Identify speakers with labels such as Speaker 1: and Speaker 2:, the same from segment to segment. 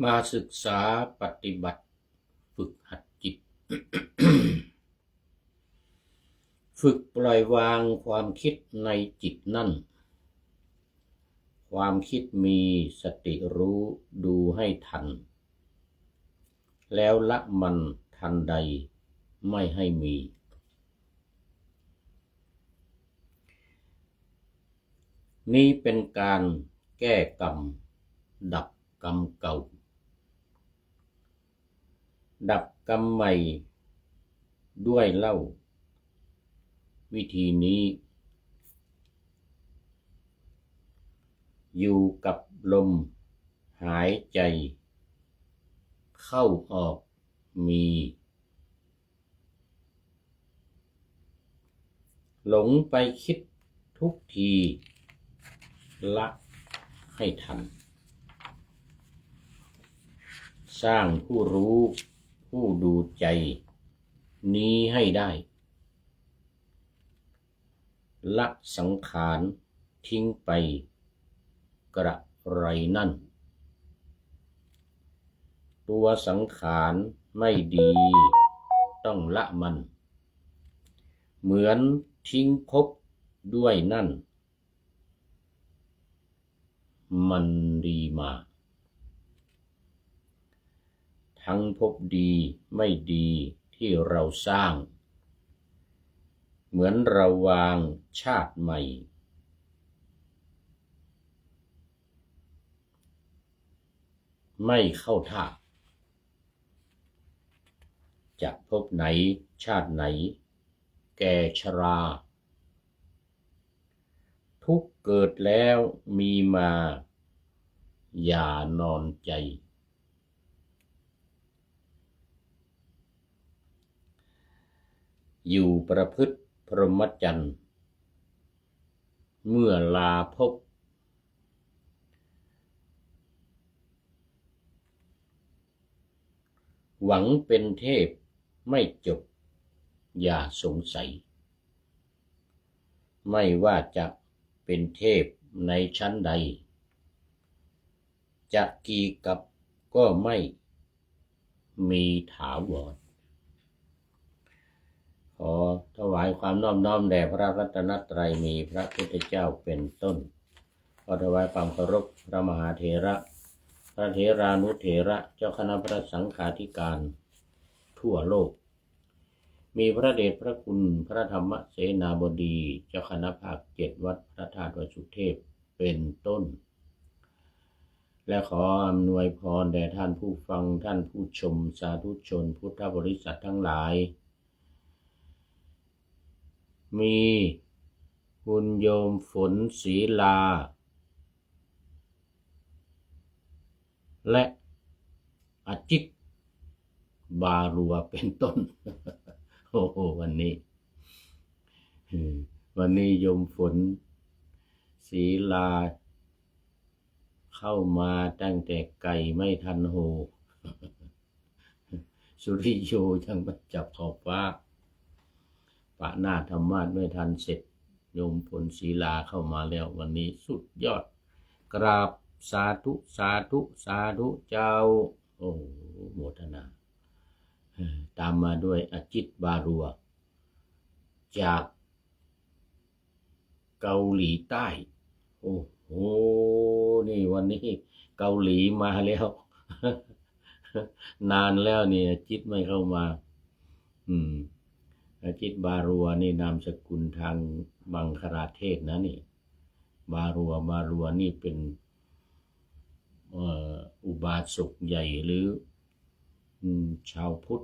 Speaker 1: มาศึกษาปฏิบัติฝึกหัดจิต ฝึกปล่อยวางความคิดในจิตนั่นความคิดมีสติรู้ดูให้ทันแล้วละมันทันใดไม่ให้มีนี้เป็นการแก้กรรมดับกรรมเก่าดับกรรมใหม่ด้วยเล่าวิธีนี้อยู่กับลมหายใจเข้าออกมีหลงไปคิดทุกทีละให้ทันสร้างผู้รู้ผู้ดูใจนี้ให้ได้ละสังขารทิ้งไปกระไรนั่นตัวสังขารไม่ดีต้องละมันเหมือนทิ้งภพด้วยนั่นมันดีมาทั้งภพดีไม่ดีที่เราสร้างเหมือนเราวางชาติใหม่ไม่เข้าท่าจะพบไหนชาติไหนแก่ชราทุกเกิดแล้วมีมาอย่านอนใจอยู่ประพฤติพรหมจรรย์เมื่อลาภพหวังเป็นเทพไม่จบอย่าสงสัยไม่ว่าจะเป็นเทพในชั้นใดจะกี่กับก็ไม่มีถาวรขอถวายความนอบน้อมแด่พระรัตนตรัยมีพระพุทธเจ้าเป็นต้นขอถวายความเคารพพระมหาเถระพระเถรานุเถระเจ้าคณะพระสังฆาธิการทั่วโลกมีพระเดชพระคุณพระธรรมเสนาบดีเจ้าคณะภาค7วัดพระธาตุวสุเทพเป็นต้นและขออำนวยพรแด่ท่านผู้ฟังท่านผู้ชมสาธุชนพุทธบริษัททั้งหลายมีคุณโยมฝนศรีลาและอาจิตบารัวเป็นต้นโอ้โหวันนี้โยมฝนศรีลาเข้ามาตั้งแต่ไก่ไม่ทันโหสุริโยยังมาจับขอบฟ้าปะหน้าธรรมาสไม่ทันเสร็จโยมฝนศรีลาเข้ามาแล้ววันนี้สุดยอดกราบสาธุสาธุสาธุเจ้าโอ้โมทนาตามมาด้วยอาจิตบารัวจากเกาหลีใต้โอ้โหนี่วันนี้เกาหลีมาแล้ว นานแล้วเนี่ยจิตไม่เข้ามาอาจิตบารัวนี่นามสกุลทางบังคลาเทศนะนี่บารัวนี่เป็นอุบาสกใหญ่หรือชาวพุทธ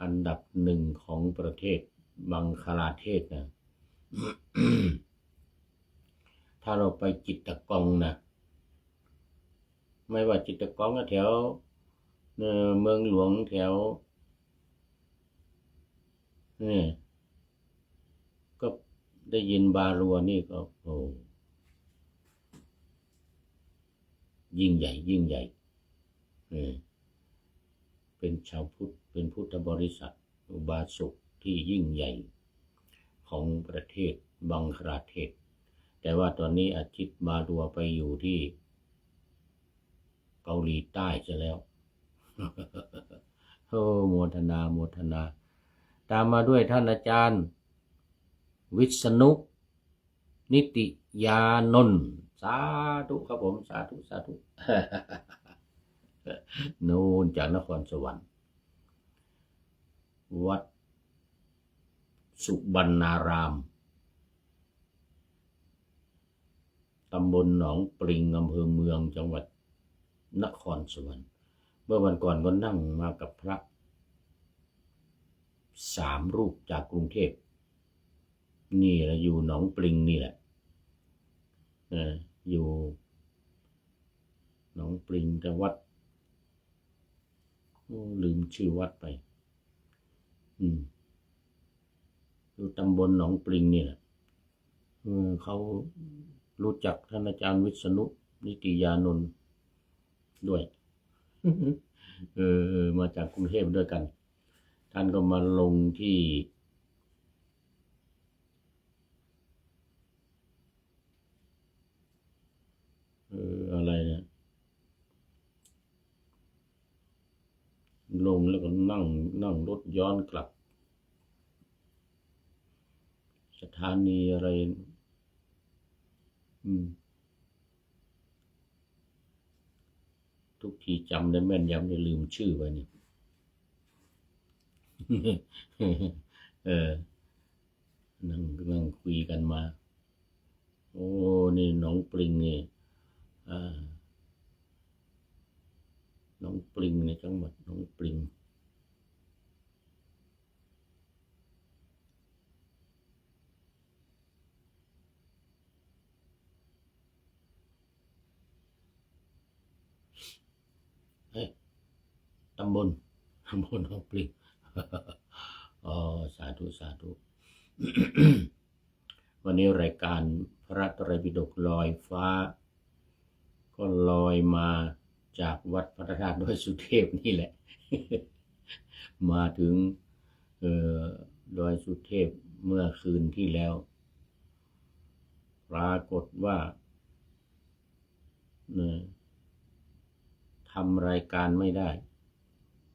Speaker 1: อันดับหนึ่งของประเทศบังคลาเทศนะ ถ้าเราไปจิตตกองนะไม่ว่าจิตตกองก็แถวเมืองหลวงแถวนี่ก็ได้ยินบารัวนี่ก็โอ้ยิ่งใหญ่เป็นชาวพุทธเป็นพุทธบริษัทอุบาสกที่ยิ่งใหญ่ของประเทศบังคลาเทศแต่ว่าตอนนี้อาจิตบารัวไปอยู่ที่ เกาหลีใต้ซะแล้ว โอ้โมทนาโมทนา ตามมาด้วยท่านอาจารย์วิษณุนิติยานนท์สาธุครับผมสาธุสาธุ นู่นจากนครสวรรค์วัดสุบรรณารามตำบลหนองปริงอำเภอเมืองจังหวัดนครสวรรค์เมื่อวันก่อนก็นั่งมากับพระ3 รูปจากกรุงเทพนี่แหละอยู่หนองปริงนี่แหละอยู่หนองปริงแต่วัดลืมชื่อวัดไปอยู่ตำบลหนองปริงนี่แหละเขารู้จักท่านอาจารย์วิษณุนิติยานนท์ด้วย มาจากกรุงเทพด้วยกันท่านก็มาลงที่อะไรเนี่ยลงแล้วก็นั่งรถย้อนกลับสถานีอะไรทุกทีจำได้แม่นยำจะลืมชื่อไปนี่ นั่งคุยกันมาโอ้นี่หนองปริงนี่หนองปริงในจังหวัดหนองปริงตำบลหนองปริงอ๋อสาธุสาธุ วันนี้รายการพระไตรปิฎกลอยฟ้าก็ลอยมาจากวัดพระธาตุดอยสุเทพนี่แหละ มาถึงดอยสุเทพเมื่อคืนที่แล้วปรากฏว่าทำรายการไม่ได้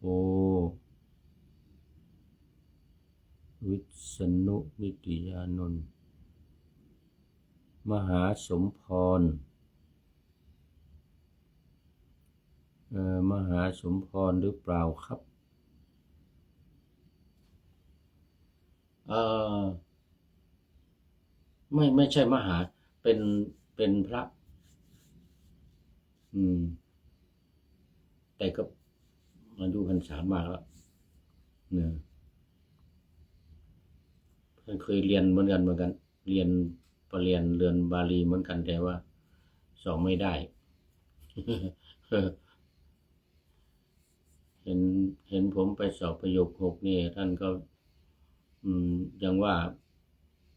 Speaker 1: โอ้วิษณุนิติยานนท์มหาสมพรมหาสมพรหรือเปล่าครับไม่ใช่มหาเป็นพระแต่ก็มาดูพรรษามากแล้วเนี่ยเคยเรียนเหมือนกันเรียนปรริญญาเรียนบาลีเหมือนกันแต่ว่าสอบไม่ได้ เห็นผมไปสอบประโยค6นี่ท่านก็ยังว่า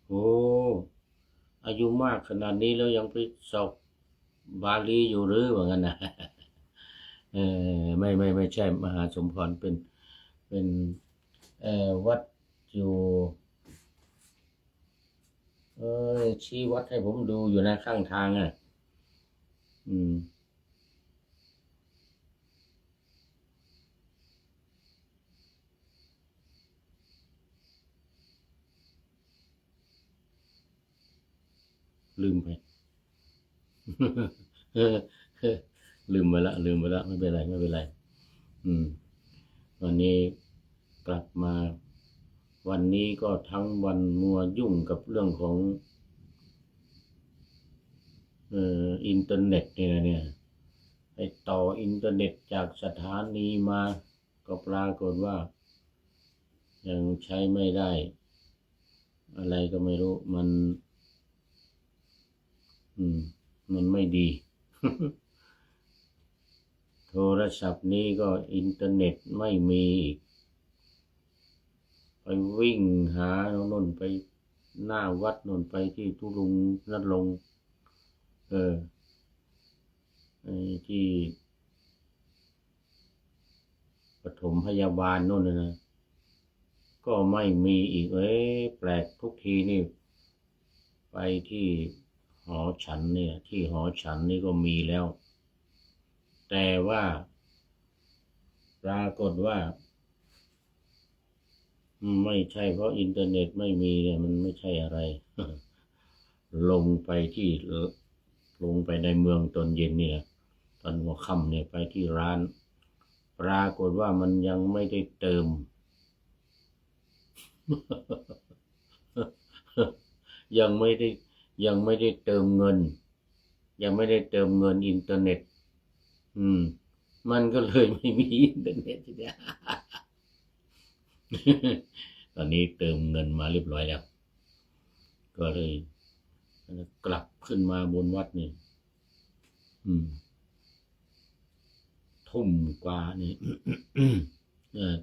Speaker 1: โอ้อายุมากขนาดนี้แล้วยังไปสอบบาลีอยู่หรือว่างั้นนะไม่ใช่มหาสมพรเป็นวัดอยู่ชี้วัดให้ผมดูอยู่นะข้างทางลืมไป ลืมไปละไม่เป็นไรวันนี้กลับมาวันนี้ก็ทั้งวันมัวยุ่งกับเรื่องของอินเทอร์เน็ตเนี่ยไปต่ออินเทอร์เน็ตจากสถานีมาก็ปรากฏว่ายังใช้ไม่ได้อะไรก็ไม่รู้มันไม่ดี โทรศัพท์นี้ก็อินเทอร์เน็ตไม่มีไปวิ่งหาโน่นไปหน้าวัดโน่นไปที่ทุลุงนัดลงที่ปฐมพยาบาลโน่นนะก็ไม่มีอีกแปลกทุกทีนี่ไปที่หอฉันเนี่ยที่หอฉันนี่ก็มีแล้วแ แต่ว่าปรากฏว่าไม่ใช่เพราะอินเทอร์เน็ตไม่มีเนี่ยมันไม่ใช่อะไร ลงไปที่ลงไปในเมืองตอนเย็นเนี่ยตอนหัวค่ำเนี่ยไปที่ร้านปรากฏว่ามันยังไม่ได้เติม ยังไม่ได้ยังไม่ได้เติมเงินยังไม่ได้เติมเงินอินเทอร์เน็ตมันก็เลยไม่มีอินเทอร์เน็ตทีเดียว ตอนนี้เติมเงินมาเรียบร้อยแล้วก็เลยกลับขึ้นมาบนวัดนี่ทุ่มกว่านี่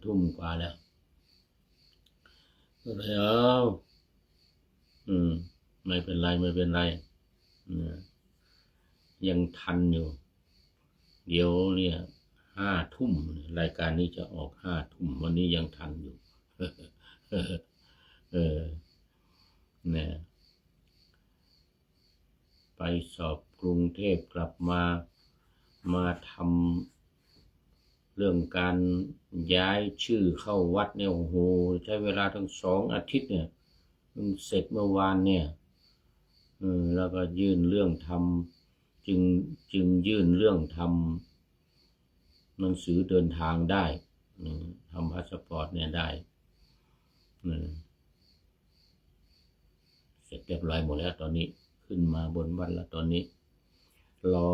Speaker 1: ทุ่มกว่าแล้วก็เลยไม่เป็นไรไม่เป็นไรยังทันอยู่เดี๋ยวเนี่ย5 ทุ่มรายการนี้จะออก5 ทุ่มวันนี้ยังทันอยู่ เนี่ยไปสอบกรุงเทพกลับมาทำเรื่องการย้ายชื่อเข้าวัดเนี่ยโอ้โหใช้เวลาทั้ง2 อาทิตย์เนี่ยเสร็จเมื่อวานเนี่ยแล้วก็ยื่นเรื่องทำจึงยื่นเรื่องทำหนังสือเดินทางได้ทำพาสปอร์ตเนี่ยได้เสร็จเรียบร้อยหมดแล้วตอนนี้ขึ้นมาบนวัดแล้วตอนนี้รอ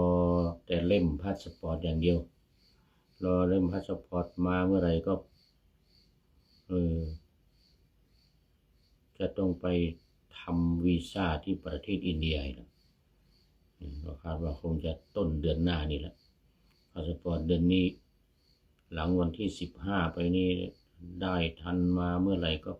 Speaker 1: แต่เล่มพาสปอร์ตอย่างเดียวรอเล่มพาสปอร์ตมาเมื่อไหร่ก็จะต้องไปทำวีซ่าที่ประเทศอินเดียนะก็คาดว่าคงจะต้นเดือนหน้านี่แหละพาสปอร์ตเดือนนี้หลังวันที่15ไปนี้ได้ทันมาเมื่อไหร่ก็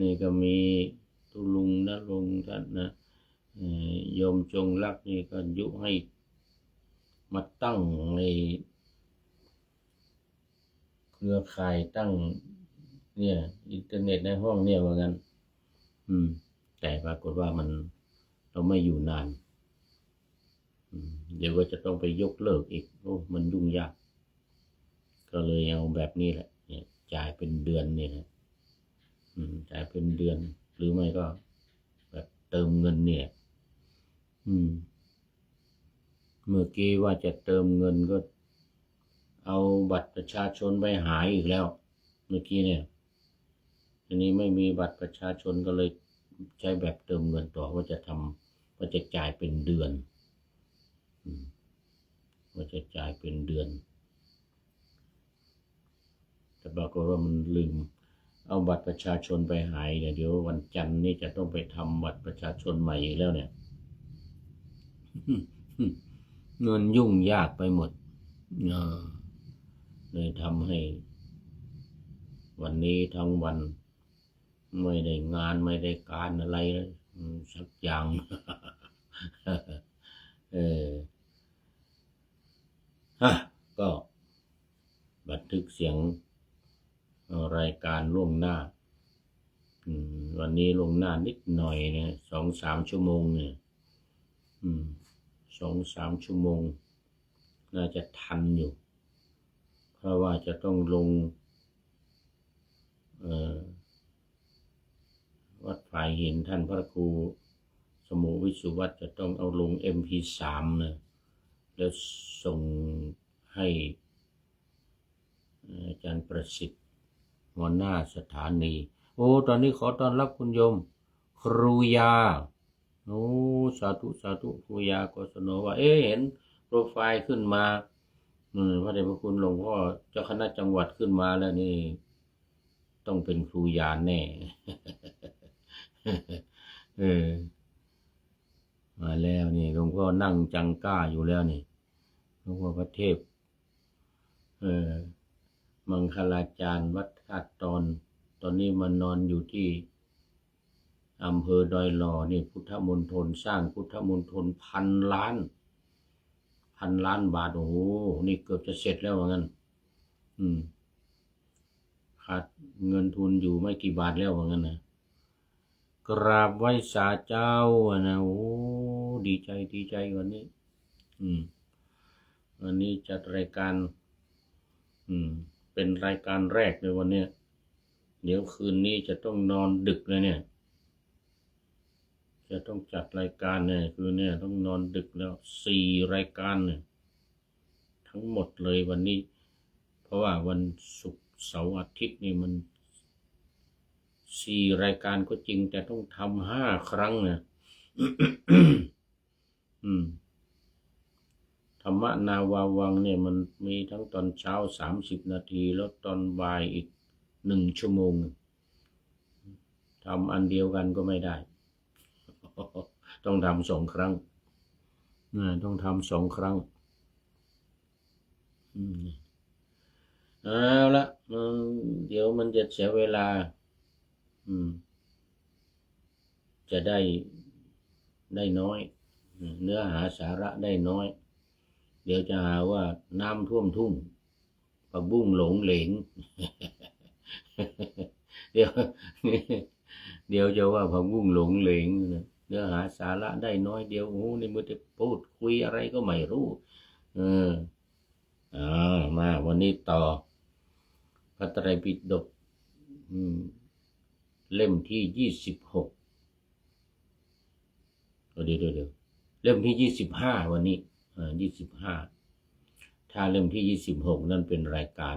Speaker 1: นี่ก็มีตุลุงนะลงท่านนะโยมจงรักนี่ก็ยุให้มาตั้งในเครือข่ายตั้งเนี่ยอินเทอร์เน็ตในห้องเนี่ยว่างั้นแต่ปรากฏว่าเราไม่อยู่นานเดี๋ยวก็จะต้องไปยกเลิกอีกโอ้มันยุ่งยากก็เลยเอาแบบนี้แหละเนี่ยจ่ายเป็นเดือนเนี่ยนะจ่ายเป็นเดือนหรือไม่ก็แบบเติมเงินเนี่ยเมื่อกี้ว่าจะเติมเงินก็เอาบัตรประชาชนไปหายอีกแล้วเมื่อกี้เนี่ยทีนี้ไม่มีบัตรประชาชนก็เลยใช้แบบเติมเงินต่อว่าจะจ่ายเป็นเดือนว่าจะจ่ายเป็นเดือนแต่ปรากฏว่ามันลืมเอาบัตรประชาชนไปหายเดี๋ยววันจันทร์นี่จะต้องไปทำบัตรประชาชนใหม่อีกแล้วเนี่ยเงินยุ่งยากไปหมดเลยทำให้วันนี้ทั้งวันไม่ได้งานไม่ได้การอะไรสักอย่าง ก็บันทึกเสียงรายการล่วงหน้าวันนี้ล่วงหน้านิดหน่อยเนี่ย2-3 ชั่วโมงเนี่ย2-3 ชั่วโมงน่าจะทันอยู่เพราะว่าจะต้องลงวัดฝ่ายหินท่านพระครูสมุวิสุวัตจะต้องเอาลง MP3 นะแล้วส่งให้อาจารย์ประสิทธิ์หัวหน้าสถานีโอ้ตอนนี้ขอต้อนรับคุณโยมครูยาโอ้สาธุสาธุครูยากศนว่าเห็นโปรไฟล์ขึ้นมาพระเดชพระคุณหลวงพ่อเจ้าคณะจังหวัดขึ้นมาแล้วนี่ต้องเป็นครูยาแน่ มาแล้วนี่หลวงพ่อนั่งจังก้าอยู่แล้วนี่หลวงพ่อพระเทพมังคลาจารย์วัดธาตุตอนนี้มานอนอยู่ที่อำเภอดอยหล่อนี่พุทธมณฑลสร้างพุทธมณฑล1,000 ล้านบาทโอ้โหนี่เกือบจะเสร็จแล้วว่างั้นขาดเงินทุนอยู่ไม่กี่บาทแล้วว่างั้นนะ กราบไหว้ศาลเจ้านะโอ้ดีใจวันนี้วันนี้จัดรายการเป็นรายการแรกเลยวันนี้เดี๋ยวคืนนี้จะต้องนอนดึกเลยเนี่ยจะต้องจัดรายการเนี่ยคือเนี่ยต้องนอนดึกแล้ว4 รายการเนี่ยทั้งหมดเลยวันนี้เพราะว่าวันศุกร์เสาร์อาทิตย์นี่มัน4 รายการก็จริงแต่ต้องทำ5 ครั้งเนี่ย ธรรมนาวาวังเนี่ยมันมีทั้งตอนเช้า30 นาทีแล้วตอนบ่ายอีก1 ชั่วโมงทำอันเดียวกันก็ไม่ได้ ต้องทำ2 ครั้งต้องทำ2 ครั้งเอาละเดี๋ยวมันจะเสียเวลาจะได้น้อยเนื้อหาสาระได้น้อยเดี๋ยวจะหาว่าน้ำท่วมทุ่งผักบุ้งหลงเหลง เดี๋ยวจะว่าผักบุ้งหลงเหลงเนื้อหาสาระได้น้อยเดียวโอ้นี่มันจะพูดคุยอะไรก็ไม่รู้มาวันนี้ต่อพระไตรปิฎกเล่มที่26เดี๋ยวเล่มที่25วันนี้25ถ้าเล่มที่26นั่นเป็นรายการ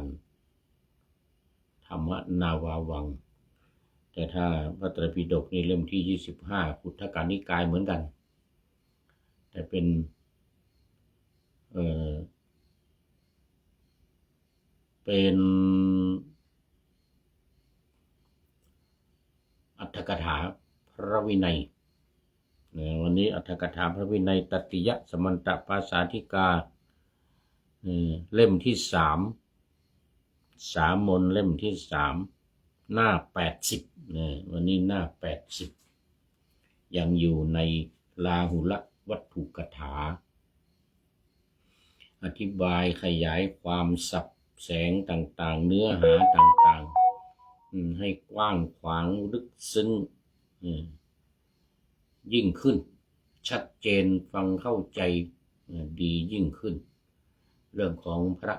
Speaker 1: ธรรมนาวาวังแต่ถ้าพระไตรปิฎกนี่เล่มที่25ขุททกนิกายเหมือนกันแต่เป็นอรรถกถาพระวินัยวันนี้อรรถกถาพระวินัยตติยสมันตปาสาธิกาเล่มที่3 สามนเล่มที่3หน้า80วันนี้หน้า80ยังอยู่ในลาหุลวัตถุกถาอธิบายขยายความสับแสงต่างๆเนื้อหาต่างๆให้กว้างขวางลึกซึ้งยิ่งขึ้นชัดเจนฟังเข้าใจดียิ่งขึ้นเรื่องของพระ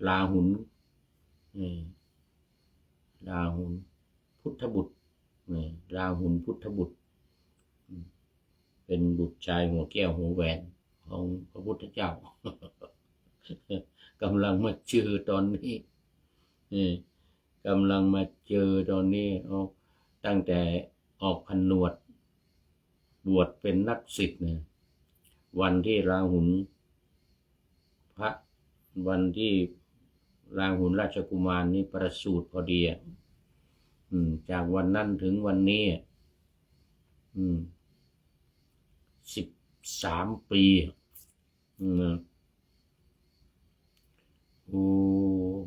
Speaker 1: ราหุลพุทธบุตรราหุลพุทธบุตรเป็นบุตรชายหัวแก้วหัวแหวนของพระพุทธเจ้ากำลังมาเจอตอนนี้ตั้งแต่ออกผนวดบวชเป็นนักศิษย์วันที่ราหุลราชกุมารนี่ประสูติพอดีจากวันนั้นถึงวันนี้13 ปี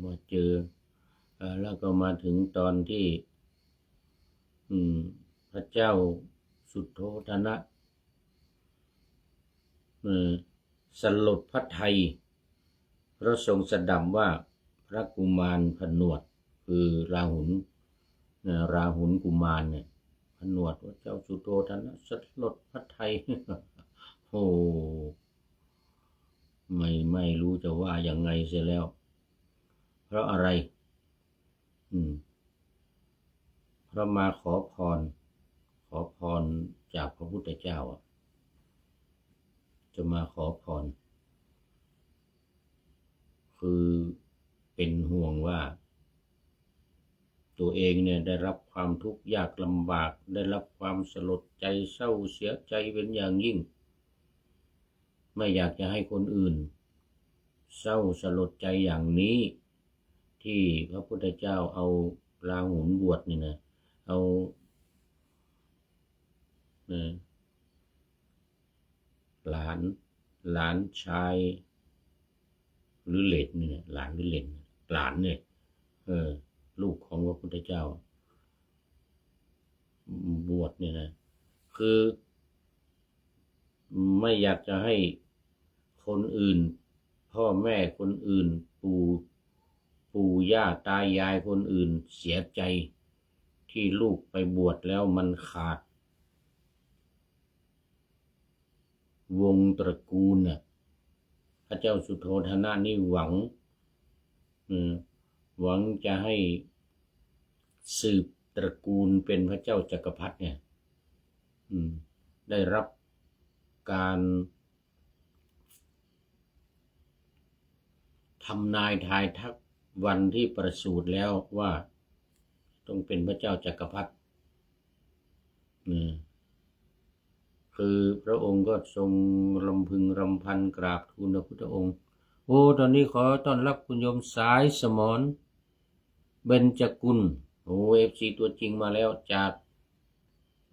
Speaker 1: มาเจอแล้วก็มาถึงตอนที่พระเจ้าสุโธทนะสลดพระทัยพระทรงสดับว่าพระกุมารผนวดคือราหุลกุมารเนี่ยผนวดว่าเจ้าสุโธทนะสลดพระทัย โอ้ไม่รู้จะว่ายังไงเสียแล้วเพราะอะไรเพราะมาขอพรจากพระพุทธเจ้าจะมาขอพรคือเป็นห่วงว่าตัวเองเนี่ยได้รับความทุกข์ยากลำบากได้รับความสลดใจเศร้าเสียใจเป็นอย่างยิ่งไม่อยากจะให้คนอื่นเศร้าสลดใจอย่างนี้ที่พระพุทธเจ้าเอาราหุลบวชนี่นะเอาหลานชายหรือเหลนเนี่ยหลานเนี่ยลูกของพระพุทธเจ้าบวชเนี่ยนะคือไม่อยากจะให้คนอื่นพ่อแม่คนอื่นปู่ย่าตายายคนอื่นเสียใจ ที่ลูกไปบวชแล้วมันขาดวงตระกูลน่ะพระเจ้าสุโธทนะนี่หวังจะให้สืบตระกูลเป็นพระเจ้าจักรพรรดิเนี่ยได้รับการทำนายทายทักวันที่ประสูติแล้วว่าต้องเป็นพระเจ้าจักรพรรดิคือพระองค์ก็ทรงรำพึงรำพันกราบทูลพระพุทธองค์โอ้ตอนนี้ขอต้อนรับคุณโยมสายสมรเบญจกุลโอ้FCตัวจริงมาแล้วจาก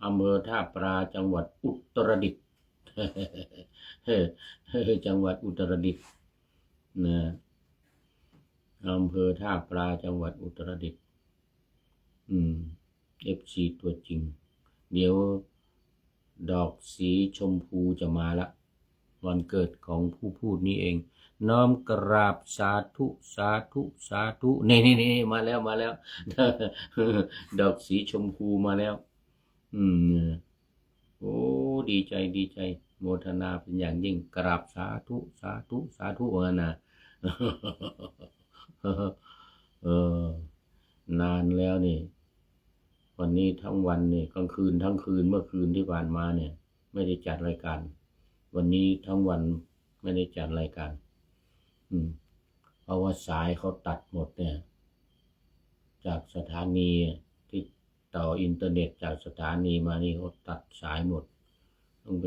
Speaker 1: อำเภอท่าปราจังหวัดอุตรดิตถ์ จังหวัดอุตรดิตถ์นะอำเภอท่าปราจังหวัดอุตรดิตถ์FC ตัวจริงเดี๋ยวดอกสีชมพูจะมาละวันเกิดของผู้พูดนี้เองน้อมกราบสาธุสาธุสาธุนี่มาแล้ว ดอกสีชมพูมาแล้วโอ้ดีใจโมทนาเป็นอย่างยิ่งกราบสาธุสาธุสาธุนะ นานแล้วนี่วันนี้ทั้งวันนี่กลางคืนทั้งคืนเมื่อคืนที่ผ่านมาเนี่ยไม่ได้จัดรายการวันนี้ทั้งวันไม่ได้จัดรายการเพราะว่าสายเขาตัดหมดเนี่ยจากสถานีที่ต่ออินเทอร์เน็ตจากสถานีมานี่เขาตัดสายหมดต้องไป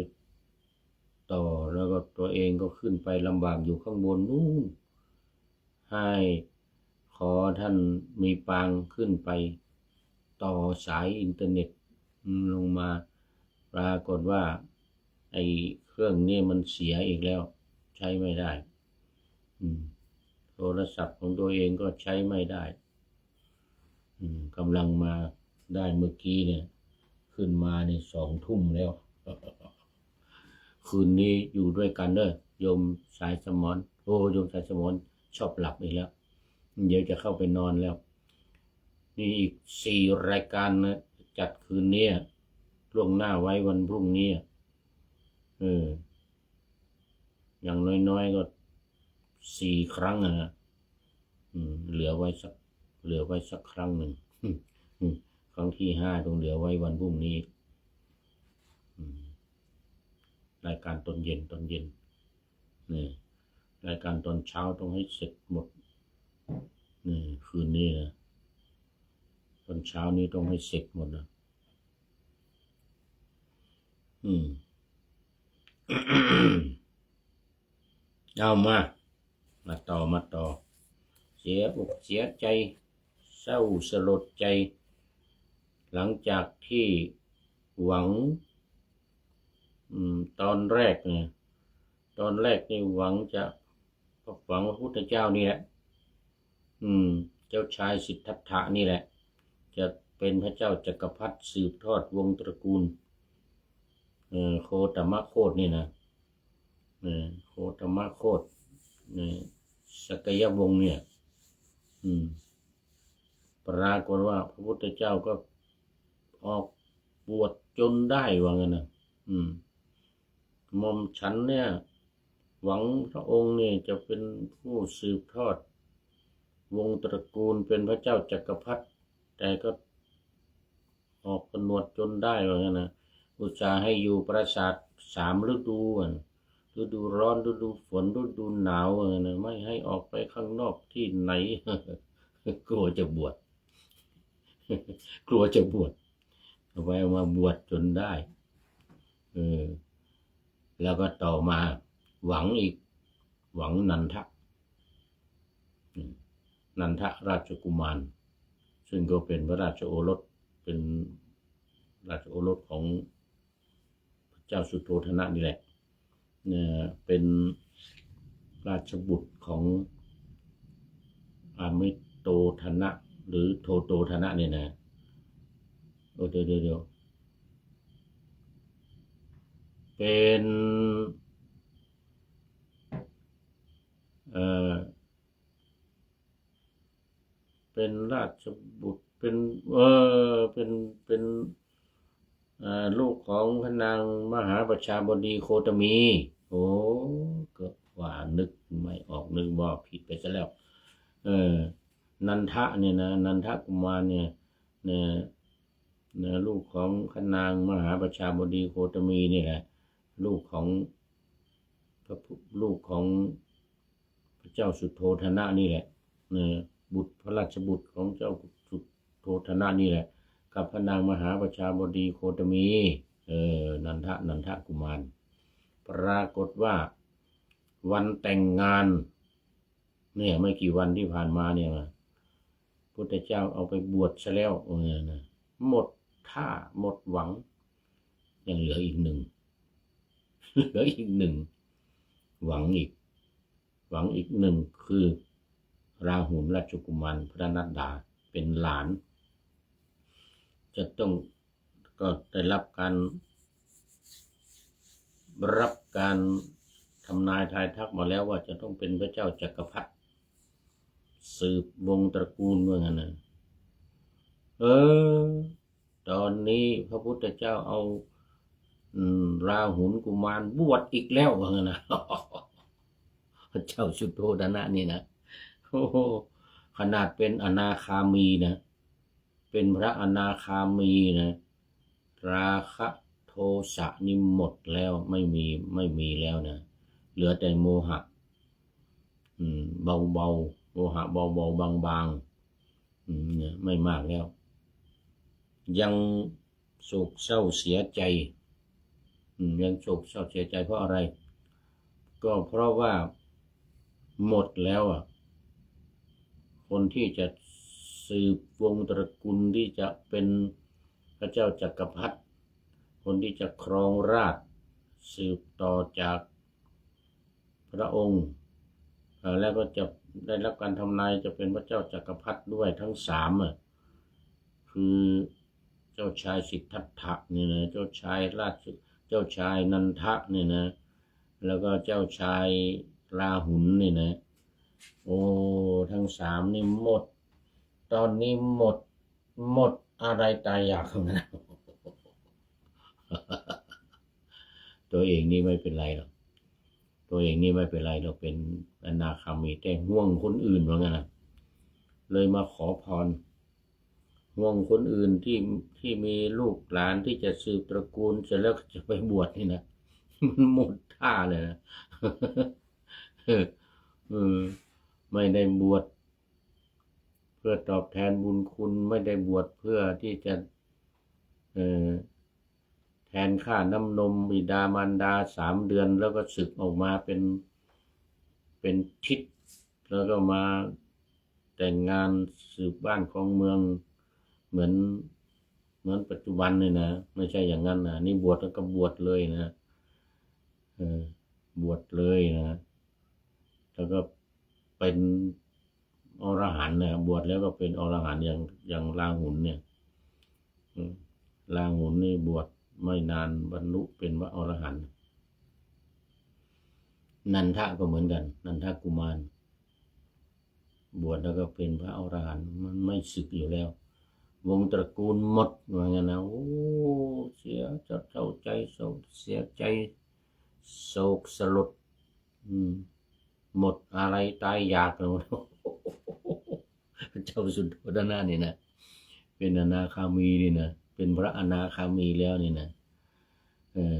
Speaker 1: ต่อแล้วก็ตัวเองก็ขึ้นไปลำบากอยู่ข้างบนนู่นให้ขอท่านมีปางขึ้นไปต่อสายอินเทอร์เน็ตลงมาปรากฏว่าไอ้เครื่องนี้มันเสียอีกแล้วใช้ไม่ได้โทรศัพท์ของตัวเองก็ใช้ไม่ได้กำลังมาได้เมื่อกี้เนี่ยขึ้นมาใน2 ทุ่มแล้ว คืนนี้อยู่ด้วยกันเด้อโยมสายสมรโอ้โยมสายสมรชอบหลับอีกแล้วเดี๋ยวจะเข้าไปนอนแล้วนี่อีก4 รายการนะจัดคืนนี้ล่วงหน้าไว้วันพรุ่งนี้อย่างน้อยๆก็4 ครั้งนะเหลือไว้สักครั้งหนึ่งครั้งที่5ต้องเหลือไว้วันพรุ่งนี้รายการตอนเย็นนี่รายการตอนเช้าต้องให้เสร็จหมดนี่คืนนี้นะตอนเช้านี้ต้องให้เสร็จหมดนะเอามาต่อเสียอกเสียใจเศร้าสลดใจหลังจากที่หวังตอนแรกนี่หวังพระพุทธเจ้านี่แหละเจ้าชายสิทธัตถะนี่แหละจะเป็นพระเจ้าจักรพรรดิสืบทอดวงตระกูลโคตมะโคตนี่นะโคตมะโคตสกยวงศ์เนี่ยปรากฏว่าพระพุทธเจ้าก็ออกบวชจนได้ว่างั้นนะหม่อมฉันเนี่ยหวังพระองค์เนี่ยจะเป็นผู้สืบทอดวงตระกูลเป็นพระเจ้าจักรพรรดิแต่ก็ออกผนวดจนได้ว่างั้นนะอุตส่าห์ให้อยู่ปราสาท3 ฤดูฤดูร้อนฤดูฝนฤดูหนาวนะไม่ให้ออกไปข้างนอกที่ไหน กลัวจะบวช เอาไว้มาบวชจนได้แล้วก็ต่อมาหวังนันทะราชกุมารซึ่งก็เป็นพระราชโอรสเป็นราชโอรสของพระเจ้าสุโธทนะนี่แหละเป็นราชบุตรของอามิโตทนะหรือโทโตทนะเนี่ยนะเดี๋ยวเป็นราชบุตร เป็นเป็นลูกของพระนางมหาประชาบดีโคตมีโอ้ก็ว่านึกไม่ออกนึกว่าผิดไปซะแล้วนันทะเนี่ยนะนันทกุมารเนี่ยลูกของพระนางมหาประชาบดีโคตมีนี่แหละลูกของพระเจ้าสุโธทนะนี่แหละบุตรพระราชบุตรของเจ้าสุโธทนะนี่แหละกับพระนางมหาประชาบดีโคตมีนันทกุมารปรากฏว่าวันแต่งงานเนี่ยไม่กี่วันที่ผ่านมาเนี่ยพุทธเจ้าเอาไปบวชซะแล้วนะหมดท่าหมดหวังยังเหลืออีกหนึ่งหวังอีกหนึ่งคือราหุลราชกุมารพระนัดดาเป็นหลานจะต้องก็ได้รับการทำนายทายทักมาแล้วว่าจะต้องเป็นพระเจ้าจักรพรรดิสืบวงศ์ตระกูลว่างั้นนะตอนนี้พระพุทธเจ้าเอาราหุลกุมารบวชอีกแล้วว่างั้นนะพระเจ้าสุโธทนะนี่นะโอ้โหขนาดเป็นอนาคามีนะเป็นพระอนาคามีนะราคะโทสะนี่หมดแล้วไม่มีแล้วนะเหลือแต่โมหะเบาโมหะเบาบางเนี่ยไม่มากแล้วยังโศกเศร้าเสียใจยังโศกเศร้าเสียใจเพราะอะไรก็เพราะว่าหมดแล้วคนที่จะสืบวงศ์ตระกูลที่จะเป็นพระเจ้าจักรพรรดิคนที่จะครองราชย์สืบต่อจากพระองค์แล้วก็จะได้รับการทำนายจะเป็นพระเจ้าจักรพรรดิด้วยทั้งสามคือเจ้าชายสิทธัตถะนี่นะเจ้าชายนันทะนี่นะแล้วก็เจ้าชายราหุลนี่นะโอ้ทั้งสามนี่หมดตอนนี้หมดอะไรตายอยากของนะตัวเองนี่ไม่เป็นไรหรอกเราเป็นอนาคามีแต่ห่วงคนอื่นว่างั้นนะเลยมาขอพรห่วงคนอื่นที่มีลูกหลานที่จะสืบตระกูลเสร็จแล้วจะไปบวชนี่นะมันหมดท่าเลยนะไม่ได้บวชเพื่อตอบแทนบุญคุณไม่ได้บวชเพื่อที่จะแทนค่าน้ำนมบิดามารดา3 เดือนแล้วก็สึกออกมาเป็นทิศแล้วก็มาแต่งงานสืบบ้านของเมืองเหมือนปัจจุบันเลยนะไม่ใช่อย่างนั้นนะนี่บวชแล้วก็บวชเลยนะบวชเลยนะแล้วก็เป็นอรหันต์นะบวชแล้วก็เป็นอรหันต์อย่างราหุลเนี่ยราหุลนี่บวชไม่นานบรรลุเป็นพระอรหันต์นันทะก็เหมือนกันนันทกุมารบวชแล้วก็เป็นพระอรหันต์มันไม่สึกอยู่แล้ววงตระกูลหมดว่างั้นนะโอ้เสียใจเสียใจโศกสลดหมดอะไรตายอยากแล้วพระเจ้าสุโธทนะนี่นะเป็นอนาคามีนี่นะเป็นพระอนาคามีแล้วนี่นะ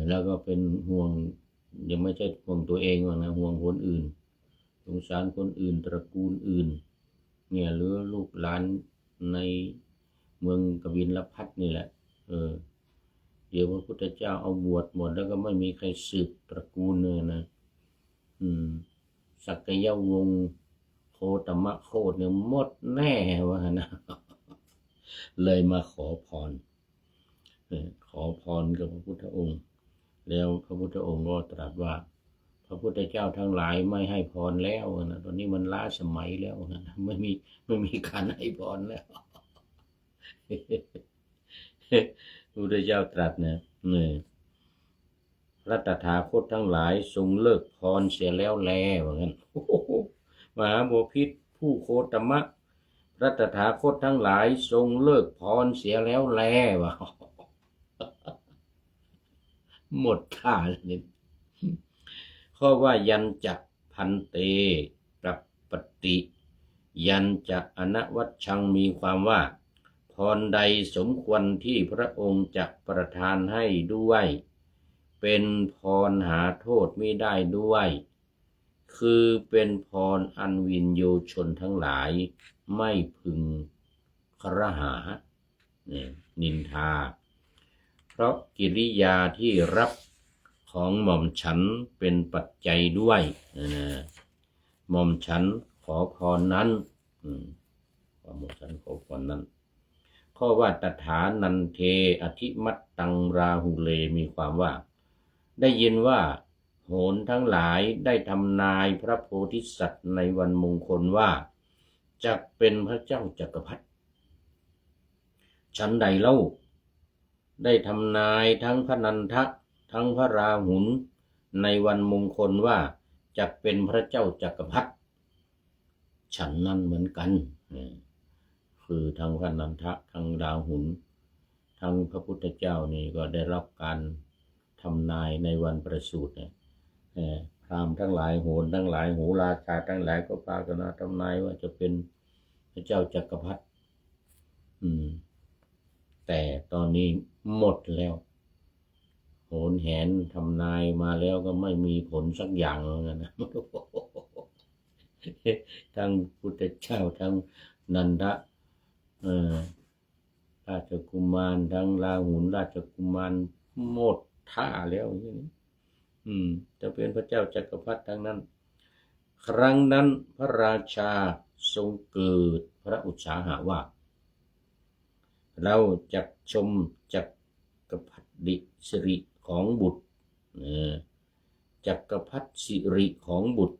Speaker 1: แล้วก็เป็นห่วงยังไม่ใช่ห่วงตัวเองว่านะห่วงคนอื่นสงสารคนอื่นตระกูลอื่นเนี่ยหรือลูกหลานในเมืองกบิลพัสนี่แหละเดี๋ยวพระพุทธเจ้าเอาบวชหมดแล้วก็ไม่มีใครสืบตระกูลเลยนะสักยวงศ์โคตมะโคตเนี่ยหมดแน่ว่านะเลยมาขอพรกับพระพุทธองค์แล้วพระพุทธองค์ก็ตรัสว่าพระพุทธเจ้าทั้งหลายไม่ให้พรแล้วนะตอนนี้มันล้าสมัยแล้วนะไม่มีการให้พรแล้วพระพุทธเจ้าตรัสนะพระตถาคตทั้งหลายทรงเลิกพรเสียแล้วแลว่างั้นมหาบพิตรผู้โคตมะ พระตถาคตทั้งหลายทรงเลิกพรเสียแล้วแลวะหมดท่าเลยข้อว่ายันจะพันเตกับปฏิยันจะอนวัชชังมีความว่าพรใดสมควรที่พระองค์จะประทานให้ด้วยเป็นพรหาโทษไม่ได้ด้วยคือเป็นพรอันวินโยชนทั้งหลายไม่พึงครหานินทาเพราะกิริยาที่รับของหม่อมฉันเป็นปัจจัยด้วยหม่อมฉันขอพรนั้นหม่อมฉันขอพรนั้นข้อว่าตถานันเทอธิมัตตังราหุเลมีความว่าได้ยินว่าโหรทั้งหลายได้ทำนายพระโพธิสัตว์ในวันมงคลว่าจะเป็นพระเจ้าจักรพรรดิฉันใดเล่าได้ทำนายทั้งพระนันทะทั้งพระราหุลในวันมงคลว่าจะเป็นพระเจ้าจักรพรรดิฉันนั้นเหมือนกันคือทั้งพระนันทะทั้งราหุลทั้งพระพุทธเจ้านี่ก็ได้รับการทำนายในวันประสูติพราหมณ์ทั้งหลายโหรทั้งหลายโหราชาทั้งหลายก็พากันทำนายว่าจะเป็นพระเจ้าจักรพรรดิแต่ตอนนี้หมดแล้วโหนแหนทำนายมาแล้วก็ไม่มีผลสักอย่างเลยนะทั้งพุทธเจ้าทั้งนันทะราชกุมารทั้งราหุลราชกุมารหมดท่าแล้วจะเป็นพระเจ้าจักรพรรดิทั้งนั้นครั้งนั้นพระราชาทรงเกิดพระอุตสาหะว่าเราจักชมจักรพรรดิสิริของบุตรจักรพรรดิสิริของบุตร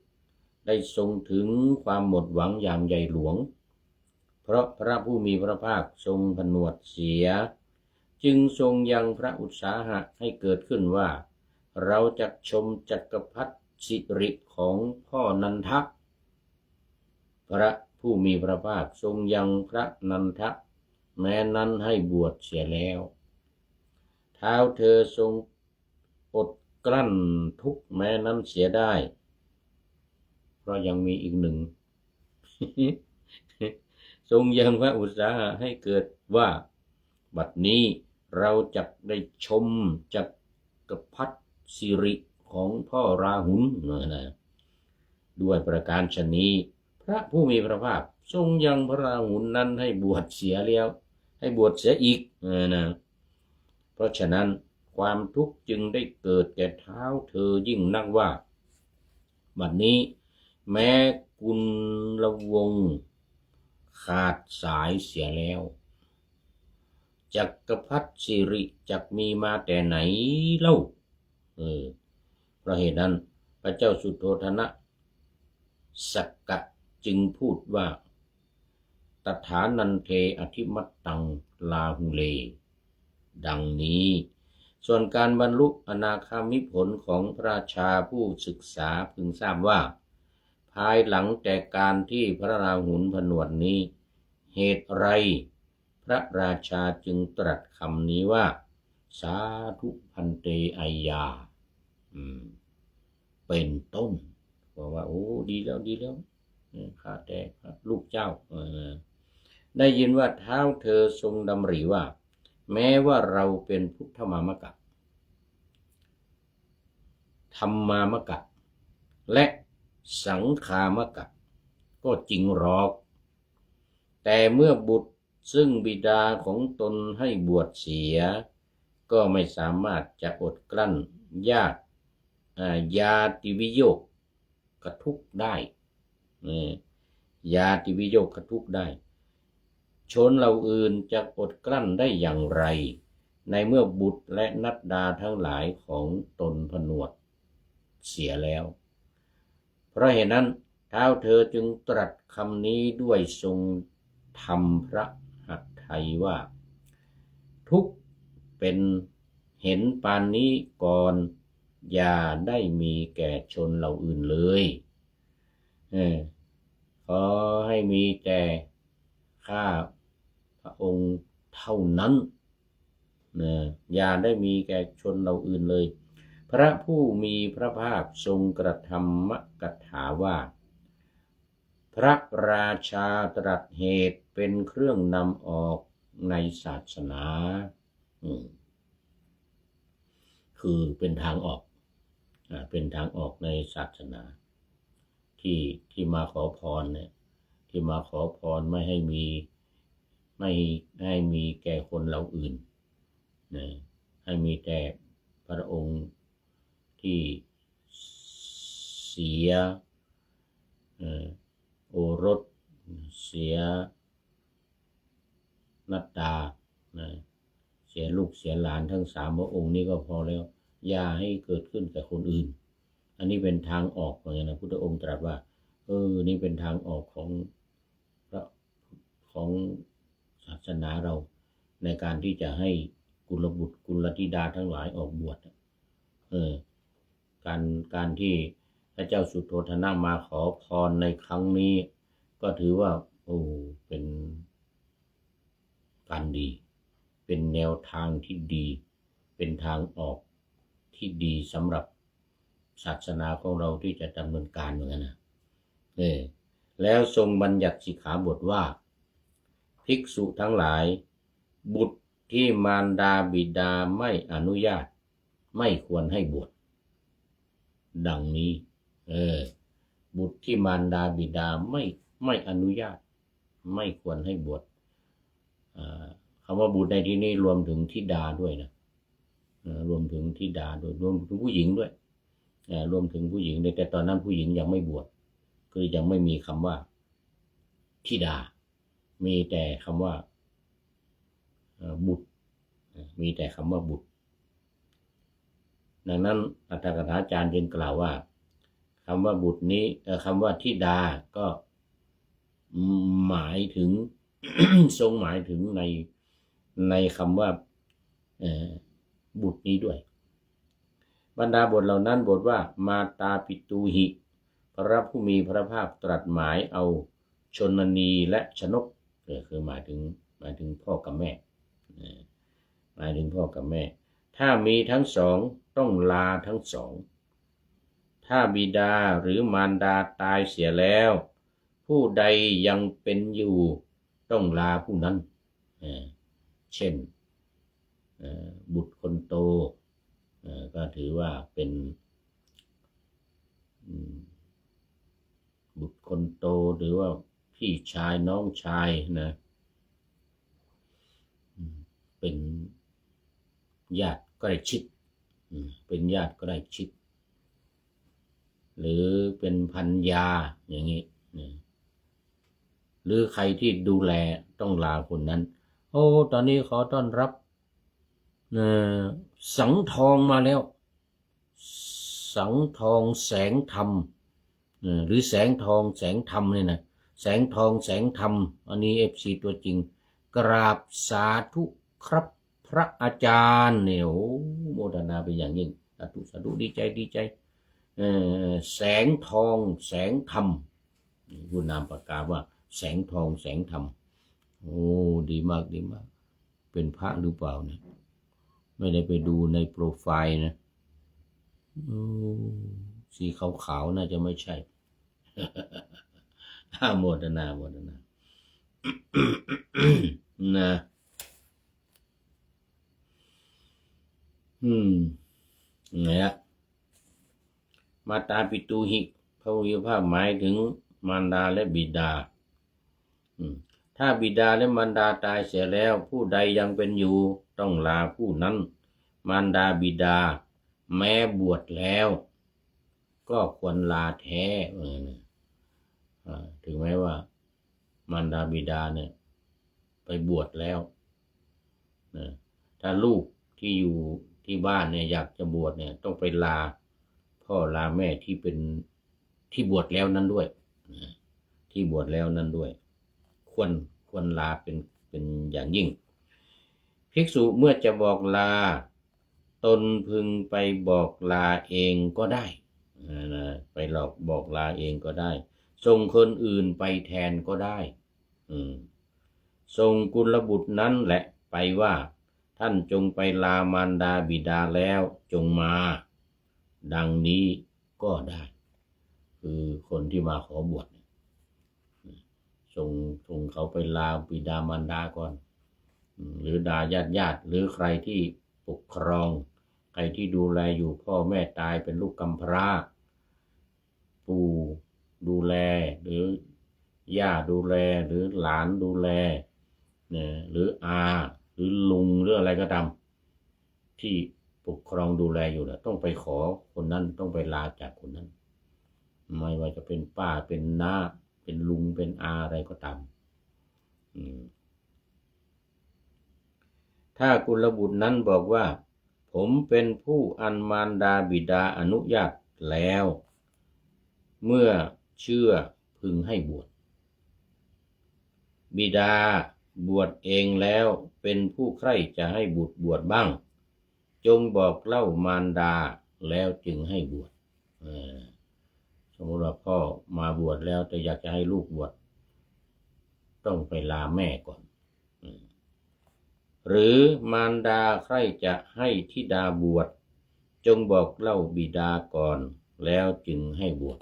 Speaker 1: ได้ทรงถึงความหมดหวังอย่างใหญ่หลวงเพราะพระผู้มีพระภาคทรงผนวดเสียจึงทรงยังพระอุตสาหะให้เกิดขึ้นว่าเราจักชมจักรพรรดิสิริของพ่อนันทะพระผู้มีพระภาคทรงยังพระนันทะแม้นั้นให้บวชเสียแล้วเท้าเธอทรงอดกลั้นทุกแม้นั้นเสียได้เพราะยังมีอีกหนึ่ง ทรงยังพระอุตสาหะให้เกิดว่าบัดนี้เราจักได้ชมจักรพรรดิสิริของพ่อราหุลด้วยประการฉะนี้พระผู้มีพระภาคทรงยังพระราหุลนั้นให้บวชเสียแล้วให้บวชเสียอีกเพราะฉะนั้นความทุกข์จึงได้เกิดแก่เท้าเธอยิ่งนักว่าบัดนี้แม้กุลวงศ์ขาดสายเสียแล้วจักรพรรดิสิริจักมีมาแต่ไหนเล่าเพราะเหตุนั้นพระเจ้าสุโธทนะสักกะจึงพูดว่าตถานันเทอธิมัตตังลาหุเลดังนี้ส่วนการบรรลุอนาคามิผลของพระราชาผู้ศึกษาพึงทราบว่าภายหลังแต่การที่พระราหุลผนวดนี้เหตุไรพระราชาจึงตรัสคำนี้ว่าสาธุพันเตไอยาเป็นต้นบอกว่าโอ้ดีแล้วดีแล้วข้าแต่ลูกเจ้าได้ยินว่าเท้าเธอทรงดำริว่าแม้ว่าเราเป็นพุทธมามกะธรรมามกะและสังฆามกะก็จริงหรอกแต่เมื่อบุตรซึ่งบิดาของตนให้บวชเสียก็ไม่สามารถจะอดกลั้นยาติวิโยคกทุกข์ได้ยาติวิโยคกทุกข์ได้ชนเหล่าอื่นจะอดกลั้นได้อย่างไรในเมื่อบุตรและนัดดาทั้งหลายของตนผนวดเสียแล้วเพราะเหตุนั้นท้าวเธอจึงตรัสคำนี้ด้วยทรงทำพระหัตถ์ไทยว่าทุกเป็นเห็นปานนี้ก่อนอย่าได้มีแก่ชนเหล่าอื่นเลยขอให้มีแต่ ข้าพระองค์เท่านั้นนะอย่าได้มีแก่ชนเราอื่นเลยพระผู้มีพระภาคทรงกระทำมกถาว่าพระราชาตรัสเหตุเป็นเครื่องนำออกในศาสนาคือเป็นทางออกเป็นทางออกในศาสนาที่มาขอพรเนี่ยที่มาขอพรไม่ให้มีแก่คนเราอื่นนะให้มีแต่พระองค์ที่เสียโอรสเสียนัตตาเสียลูกเสียหลานทั้ง3 พระองค์นี้ก็พอแล้วอย่าให้เกิดขึ้นกับคนอื่นอันนี้เป็นทางออกเหมือนกันนะพุทธองค์ตรัสว่านี่เป็นทางออกของศาสนาเราในการที่จะให้กุลบุตรกุลธิดาทั้งหลายออกบวชการที่พระเจ้าสุโธทนะมาขอพรในครั้งนี้ก็ถือว่าเป็นการดีเป็นแนวทางที่ดีเป็นทางออกที่ดีสำหรับศาสนาของเราที่จะดำเนินการเหมือนกันนะแล้วทรงบัญญัติสิกขาบทว่าภิกษุทั้งหลายบุตรที่มารดาบิดาไม่อนุญาตไม่ควรให้บวชดังนี้บุตรที่มารดาบิดาไม่อนุญาตไม่ควรให้บวชคำว่าบุตรในที่นี้รวมถึงธิดาด้วยนะรวมถึงธิดาด้วยรวมถึงผู้หญิงด้วยรวมถึงผู้หญิงด้วยแต่ตอนนั้นผู้หญิงยังไม่บวชคือยังไม่มีคำว่าธิดามีแต่คำว่าบุตรมีแต่คำว่าบุตรดังนั้นอัตถกถาจารย์จึงกล่าวว่าคำว่าบุตรนี้คำว่าธิดาก็หมายถึง ทรงหมายถึงในคำว่าบุตรนี้ด้วยบรรดาบทเหล่านั้นบทว่ามาตาปิตูหิพระผู้มีพระภาคตรัสหมายเอาชนนีและชนกคือหมายถึงพ่อกับแม่หมายถึงพ่อกับแม่ถ้ามีทั้งสองต้องลาทั้งสองถ้าบิดาหรือมารดาตายเสียแล้วผู้ใดยังเป็นอยู่ต้องลาผู้นั้นเช่นบุตรคนโตก็ถือว่าเป็นบุตรคนโตหรือว่าพี่ชายน้องชายนะเป็นญาติใกล้ชิดเป็นญาติใกล้ชิดหรือเป็นภรรยาอย่างนี้หรือใครที่ดูแลต้องลาคนนั้นตอนนี้ขอต้อนรับสังทองมาแล้วสังทองแสงธรรมหรือแสงทองแสงธรรมเนี่ยนะแสงทองแสงธรรมอันนี้FCตัวจริงกราบสาธุครับพระอาจารย์เนี่ยโมทนาเป็นอย่างยิ่งสาธุดีใจแสงทองแสงธรรมผู้นามประกาศว่าแสงทองแสงธรรมดีมากเป็นพระหรือเปล่าเนี่ยไม่ได้ไปดูในโปรไฟล์นะสีขาวๆน่าจะไม่ใช่โมทนานะไงล่ะมาตาปิตูหิพระวิภาคหมายถึงมารดาและบิดาถ้าบิดาและมารดาตายเสียแล้วผู้ใดยังเป็นอยู่ต้องลาผู้นั้นมารดาบิดาแม้บวชแล้วก็ควรลาแท้ถึงแม้ว่ามารดาบิดาเนี่ยไปบวชแล้วถ้าลูกที่อยู่ที่บ้านเนี่ยอยากจะบวชเนี่ยต้องไปลาพ่อลาแม่ที่เป็นที่บวชแล้วนั้นด้วยที่บวชแล้วนั้นด้วยควรลาเป็นอย่างยิ่งภิกษุเมื่อจะบอกลาตนพึงไปบอกลาเองก็ได้ไปบอกลาเองก็ได้ส่งคนอื่นไปแทนก็ได้ ส่งกุลบุตรนั้นแหละไปว่าท่านจงไปลามารดาบิดาแล้วจงมาดังนี้ก็ได้คือคนที่มาขอบวชส่งเขาไปลาบิดามารดาก่อนหรือด่าญาติหรือใครที่ปกครองใครที่ดูแลอยู่พ่อแม่ตายเป็นลูกกำพร้าปู่ดูแลหรือย่าดูแลหรือหลานดูแลเนี่ยหรืออาหรือลุงหรืออะไรก็ตามที่ปกครองดูแลอยู่นะต้องไปขอคนนั้นต้องไปลาจากคนนั้นไม่ว่าจะเป็นป้าเป็นน้าเป็นลุงเป็นอาอะไรก็ตามถ้ากุลบุตรนั้นบอกว่าผมเป็นผู้อันมารดาบิดาอนุญาตแล้วเมื่อเชื่อพึงให้บวชบิดาบวชเองแล้วเป็นผู้ใคร่จะให้บุตรบวชบ้างจงบอกเล่ามารดาแล้วจึงให้บวชสมมติว่าพ่อมาบวชแล้วแต่อยากจะให้ลูกบวชต้องไปลาแม่ก่อนหรือมารดาใคร่จะให้ธิดาบวชจงบอกเล่าบิดาก่อนแล้วจึงให้บวช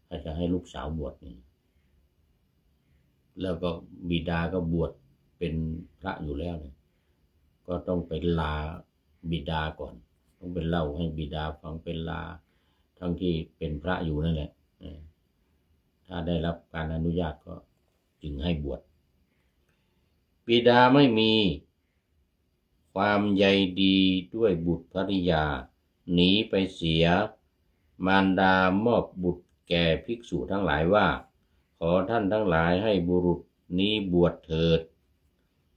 Speaker 1: ถ้าจะให้ลูกสาวบวชนี่แล้วก็บิดาก็บวชเป็นพระอยู่แล้วเนี่ยก็ต้องไปลาบิดาก่อนต้องไปเล่าให้บิดาฟังเป็นลาทั้งที่เป็นพระอยู่นั่นแหละถ้าได้รับการอนุญาตก็จึงให้บวชบิดาไม่มีความใยดีด้วยบุตรภริยาหนีไปเสียมารดามอบบุตรแก่ภิกษุทั้งหลายว่าขอท่านทั้งหลายให้บุรุษนี้บวชเถิด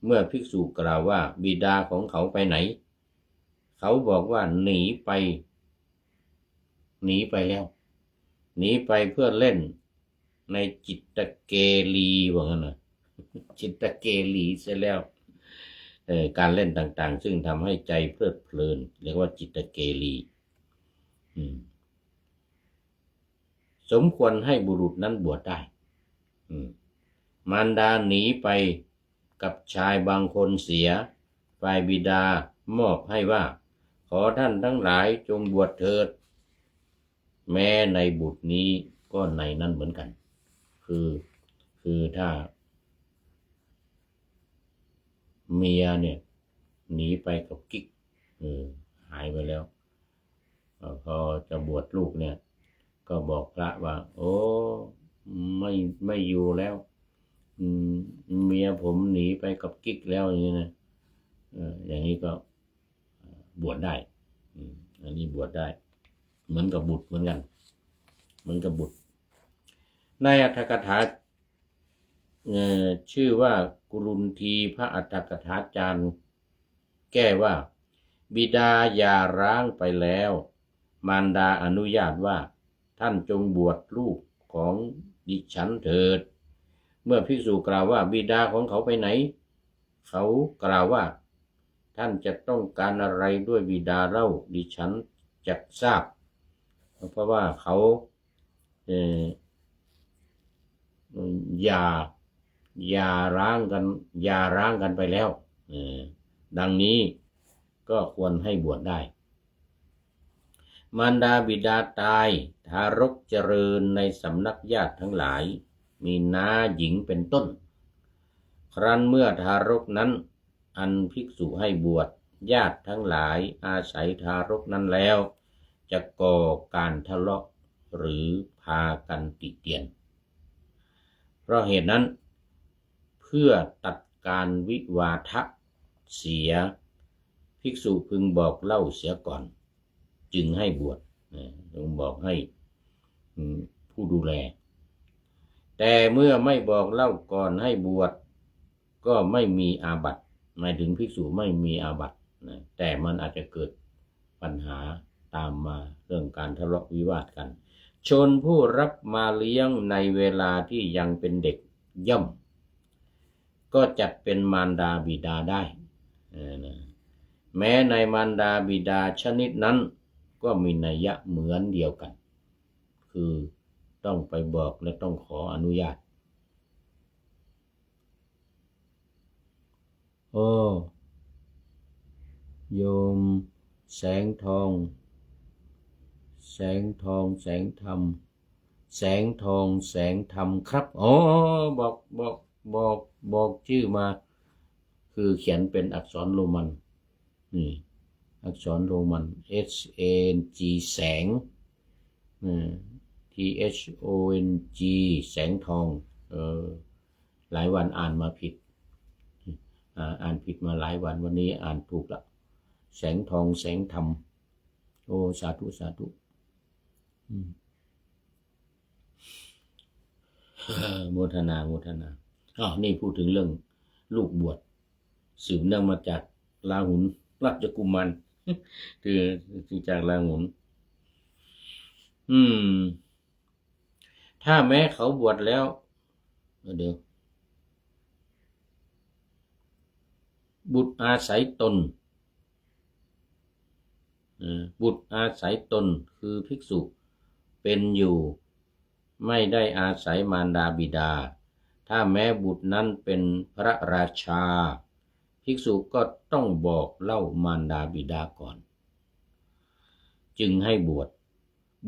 Speaker 1: เมื่อภิกษุกล่าวว่าบิดาของเขาไปไหนเขาบอกว่าหนีไปแล้วหนีไปเพื่อเล่นในจิตตเกลีว่างั้นนะจิตตเกลีเสร็จแล้วการเล่นต่างๆซึ่งทำให้ใจเพลิดเพลินเรียกว่าจิตตเกลีสมควรให้บุรุษนั้นบวชได้มารดาหนีไปกับชายบางคนเสียฝ่ายบิดามอบให้ว่าขอท่านทั้งหลายจงบวชเถิดแม้ในบุตรนี้ก็ในนั้นเหมือนกันคือถ้าเมียเนี่ยหนีไปกับกิ๊กหายไปแล้วพอจะบวชลูกเนี่ยก็บอกพระว่าโอ้ไม่อยู่แล้วเมียผมหนีไปกับกิ๊กแล้วอย่างนี้นะอย่างนี้ก็บวชได้อันนี้บวชได้เหมือนกับบุตรเหมือนกันเหมือนกับบุตรในอรรถกถาชื่อว่ากุรุนทีพระอรรถกถาจารย์แก้ว่าบิดาหย่าร้างไปแล้วมารดาอนุญาตว่าท่านจงบวชลูกของดิฉันเถิดเมื่อภิกษุกล่าวว่าบิดาของเขาไปไหนเขากล่าวว่าท่านจะต้องการอะไรด้วยบิดาเล่าดิฉันจะทราบเพราะว่าเขาอย่าร้างกันไปแล้วดังนี้ก็ควรให้บวชได้มารดาบิดาตายทารกเจริญในสำนักญาติทั้งหลายมีน้าหญิงเป็นต้นครั้นเมื่อทารกนั้นอันภิกษุให้บวชญาติทั้งหลายอาศัยทารกนั้นแล้วจะก่อการทะเลาะหรือพากันติเตียนเพราะเหตุนั้นเพื่อตัดการวิวาทะเสียภิกษุพึงบอกเล่าเสียก่อนจึงให้บวชต้องบอกให้ผู้ดูแลแต่เมื่อไม่บอกเล่าก่อนให้บวชก็ไม่มีอาบัติหมายถึงภิกษุไม่มีอาบัติแต่มันอาจจะเกิดปัญหาตามมาเรื่องการทะเลาะวิวาทกันชนผู้รับมาเลี้ยงในเวลาที่ยังเป็นเด็กย่อมก็จัดเป็นมารดาบิดาได้แม้ในมารดาบิดาชนิดนั้นก็มีนัยยะเหมือนเดียวกันคือต้องไปบอกและต้องขออนุญาต โอ้โยมแสงทองแสงทองแสงธรรมแสงทองแสงธรรมครับอ๋อบอกชื่อมาคือเขียนเป็นอักษรโรมันนี่อักษรโรมัน SANG แสงTHONG แสงทองหลายวันอ่านมาผิดอ่านผิดมาหลายวันวันนี้อ่านถูกละแสงทองแสงธรรมโอ้สาธุสาธุโมทนานี่พูดถึงเรื่องลูกบวชสืบเนื่องมาจากราหุลราชกุมารคือจากราหุลถ้าแม้เขาบวชแล้วเดี๋ยวบุตรอาศัยตนบุตรอาศัยตนคือภิกษุเป็นอยู่ไม่ได้อาศัยมารดาบิดาถ้าแม้บุตรนั้นเป็นพระราชาภิกษุก็ต้องบอกเล่ามารดาบิดาก่อนจึงให้บวช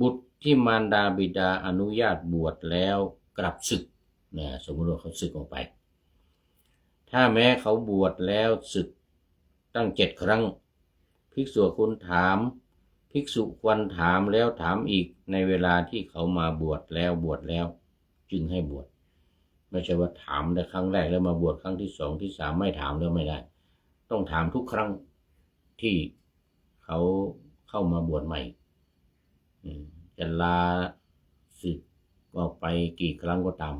Speaker 1: บุตรที่มารดาบิดาอนุญาตบวชแล้วกลับศึกสมมติว่าเขาศึกออกไปถ้าแม้เขาบวชแล้วศึกตั้ง7 ครั้งภิกษุควรถามภิกษุควรถามแล้วถามอีกในเวลาที่เขามาบวชแล้วจึงให้บวชไม่ใช่ว่าถามแต่ครั้งแรกแล้วมาบวชครั้งที่2ที่3ไม่ถามแล้วไม่ได้ต้องถามทุกครั้งที่เขาเข้ามาบวชใหม่จะลาศึกออกไปกี่ครั้งก็ตาม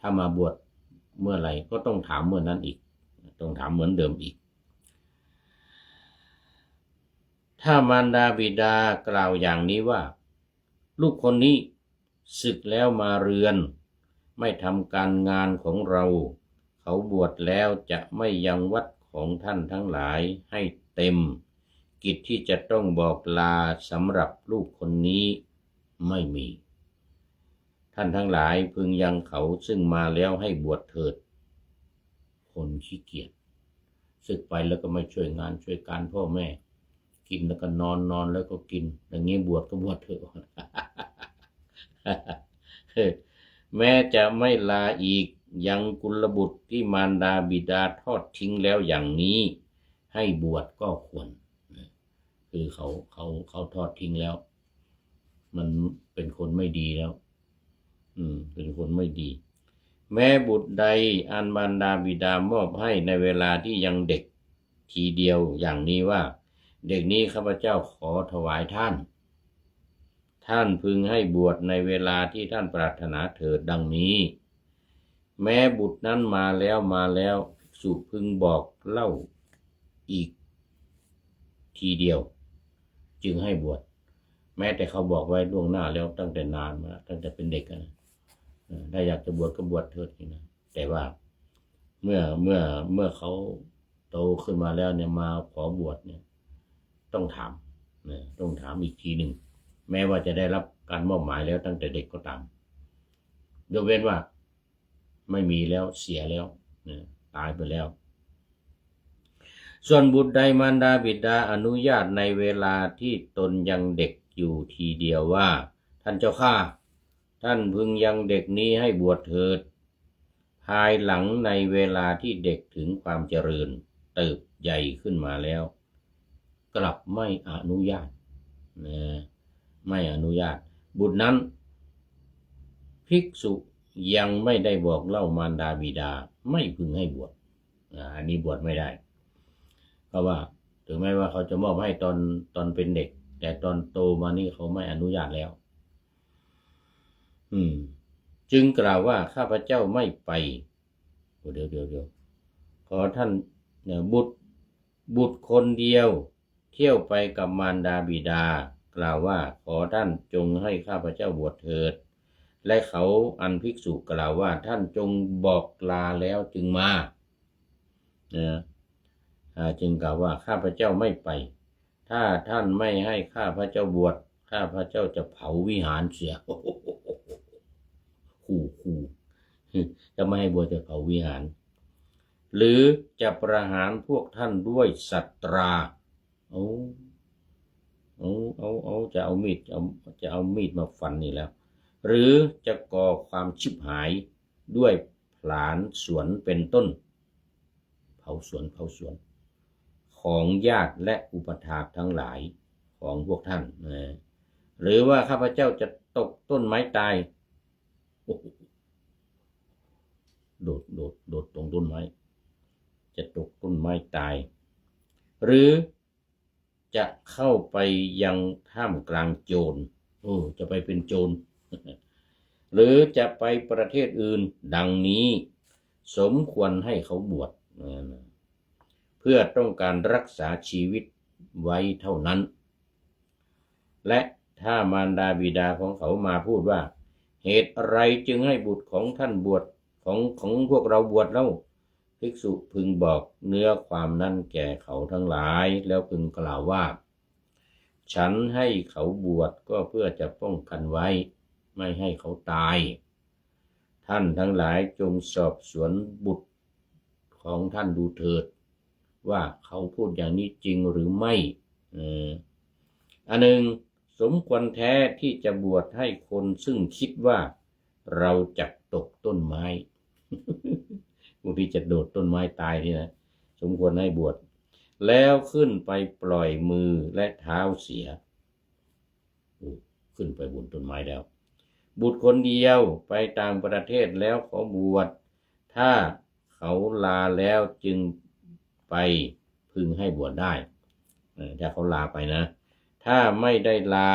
Speaker 1: ถ้ามาบวชเมื่อไหร่ก็ต้องถามเมื่อนั้นอีกต้องถามเหมือนเดิมอีกถ้ามารดาบิดากล่าวอย่างนี้ว่าลูกคนนี้ศึกแล้วมาเรือนไม่ทำการงานของเราเขาบวชแล้วจะไม่ยังวัดของท่านทั้งหลายให้เต็มกิจที่จะต้องบอกลาสำหรับลูกคนนี้ไม่มีท่านทั้งหลายพึงยังเขาซึ่งมาแล้วให้บวชเถิดคนขี้เกียจศึกไปแล้วก็ไม่ช่วยงานช่วยการพ่อแม่กินแล้วก็นอนแล้วก็กินอย่างนี้บวชก็บวชเถอะ แม้จะไม่ลาอีกยังกุลบุตรที่มารดาบิดาทอดทิ้งแล้วอย่างนี้ให้บวชก็ควรคือเขาทอดทิ้งแล้วมันเป็นคนไม่ดีแล้วเป็นคนไม่ดีแม้บุตรใดอันมารดาบิดามอบให้ในเวลาที่ยังเด็กทีเดียวอย่างนี้ว่าเด็กนี้ข้าพเจ้าขอถวายท่านพึงให้บวชในเวลาที่ท่านปรารถนาเถิดดังนี้แม้บุตรนั้นมาแล้วสุพึงบอกเล่าอีกทีเดียวจึงให้บวชแม้แต่เขาบอกไว้ล่วงหน้าแล้วตั้งแต่นานมาตั้งแต่เป็นเด็กนะถ้าอยากจะบวชก็บวชเถิดนะแต่ว่าเมื่อเขาโตขึ้นมาแล้วเนี่ยมาขอบวชเนี่ยต้องถามอีกทีหนึ่งแม้ว่าจะได้รับการมอบหมายแล้วตั้งแต่เด็กก็ตามยกเว้นว่าไม่มีแล้วเสียแล้วตายไปแล้วส่วนบุตรใดมารดาบิดาอนุญาตในเวลาที่ตนยังเด็กอยู่ทีเดียวว่าท่านเจ้าข้าท่านพึงยังเด็กนี้ให้บวชเถิดภายหลังในเวลาที่เด็กถึงความเจริญเติบใหญ่ขึ้นมาแล้วกลับไม่อนุญาตไม่อนุญาตบุตรนั้นภิกษุยังไม่ได้บอกเล่ามารดาบิดาไม่พึงให้บวชอันนี้บวชไม่ได้เพราะว่าถึงแม้ว่าเขาจะมอบให้ตอนเป็นเด็กแต่ตอนโตมานี่เขาไม่อนุญาตแล้วจึงกล่าวว่าข้าพเจ้าไม่ไปเดี๋ยวขอท่านบุตรคนเดียวเที่ยวไปกับมารดาบิดากล่าวว่าขอท่านจงให้ข้าพเจ้าบวชเถิดและเขาอันภิกษุกล่าวว่าท่านจงบอกลาแล้วจึงมาจึงกล่าวว่าข้าพเจ้าไม่ไปถ้าท่านไม่ให้ข้าพเจ้าบวชข้าพเจ้าจะเผาวิหารเสียขู่จะไม่ให้บวชจะเผาวิหาร หรือจะประหารพวกท่านด้วยสัตราเอาจะเอามีดมาฟันนี่แล้วหรือจะก่อความชิบหายด้วยผลาญสวนเป็นต้นเผาสวนของญาติและอุปถากทั้งหลายของพวกท่านหรือว่าข้าพเจ้าจะตกต้นไม้ตายโดดตรงต้นไม้จะตกต้นไม้ตายหรือจะเข้าไปยังท่ามกลางโจรจะไปเป็นโจร หรือจะไปประเทศอื่นดังนี้สมควรให้เขาบวชเพื่อต้องการรักษาชีวิตไว้เท่านั้นและถ้ามารดาบิดาของเขามาพูดว่าเหตุอะไรจึงให้บุตรของท่านบวชของพวกเราบวชเล่าภิกษุพึงบอกเนื้อความนั้นแก่เขาทั้งหลายแล้วพึงกล่าวว่าฉันให้เขาบวชก็เพื่อจะป้องกันไว้ไม่ให้เขาตายท่านทั้งหลายจงสอบสวนบุตรของท่านดูเถิดว่าเขาพูดอย่างนี้จริงหรือไม่อันหนึ่งสมควรแท้ที่จะบวชให้คนซึ่งคิดว่าเราจะตกต้นไม้ผู้ที่จะโดดต้นไม้ตายนี่นะสมควรให้บวชแล้วขึ้นไปปล่อยมือและเท้าเสียขึ้นไปบนต้นไม้แล้วบุตรคนเดียวไปต่างประเทศแล้วขอบวชถ้าเขาลาแล้วจึงไปพึงให้บวชได้ถ้าเขาลาไปนะถ้าไม่ได้ลา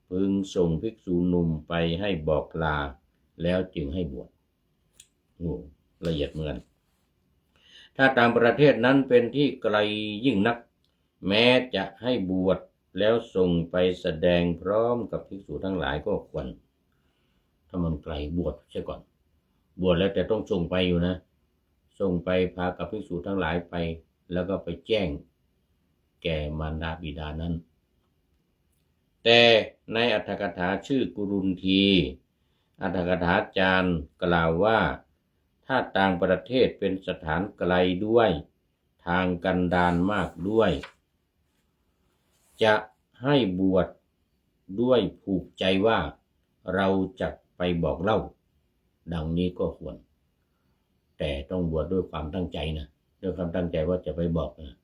Speaker 1: พึงส่งภิกษุหนุ่มไปให้บอกลาแล้วจึงให้บวชละเอียดเหมือนถ้าต่างประเทศนั้นเป็นที่ไกลยิ่งนักแม้จะให้บวชแล้วส่งไปแสดงพร้อมกับภิกษุทั้งหลายก็ควรถ้ามันไกลบวชใช่ก่อนบวชแล้วแต่ต้องส่งไปอยู่นะส่งไปพากับภิกษุทั้งหลายไปแล้วก็ไปแจ้งแก่มารดาบิดานั้นแต่ในอรรถกถาชื่อกุรุนทีอรรถกถาจารย์กล่าวว่าถ้าต่างประเทศเป็นสถานไกลด้วยทางกันดารมากด้วยจะให้บวชด้วยผูกใจว่าเราจะไปบอกเล่าดังนี้ก็ควรแต่ต้องบวชด้วยความตั้งใจนะด้วยความตั้งใจว่าจะไปบอกนะ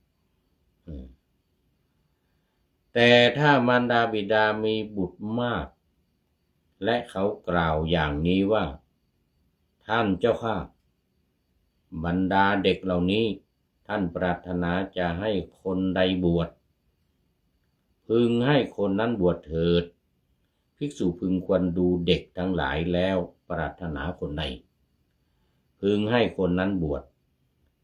Speaker 1: แต่ถ้ามารดาบิดามีบุตรมากและเขากล่าวอย่างนี้ว่าท่านเจ้าข้าบรรดาเด็กเหล่านี้ท่านปรารถนาจะให้คนใดบวชพึงให้คนนั้นบวชเถิดภิกษุพึงควรดูเด็กทั้งหลายแล้วปรารถนาคนใดพึงให้คนนั้นบวช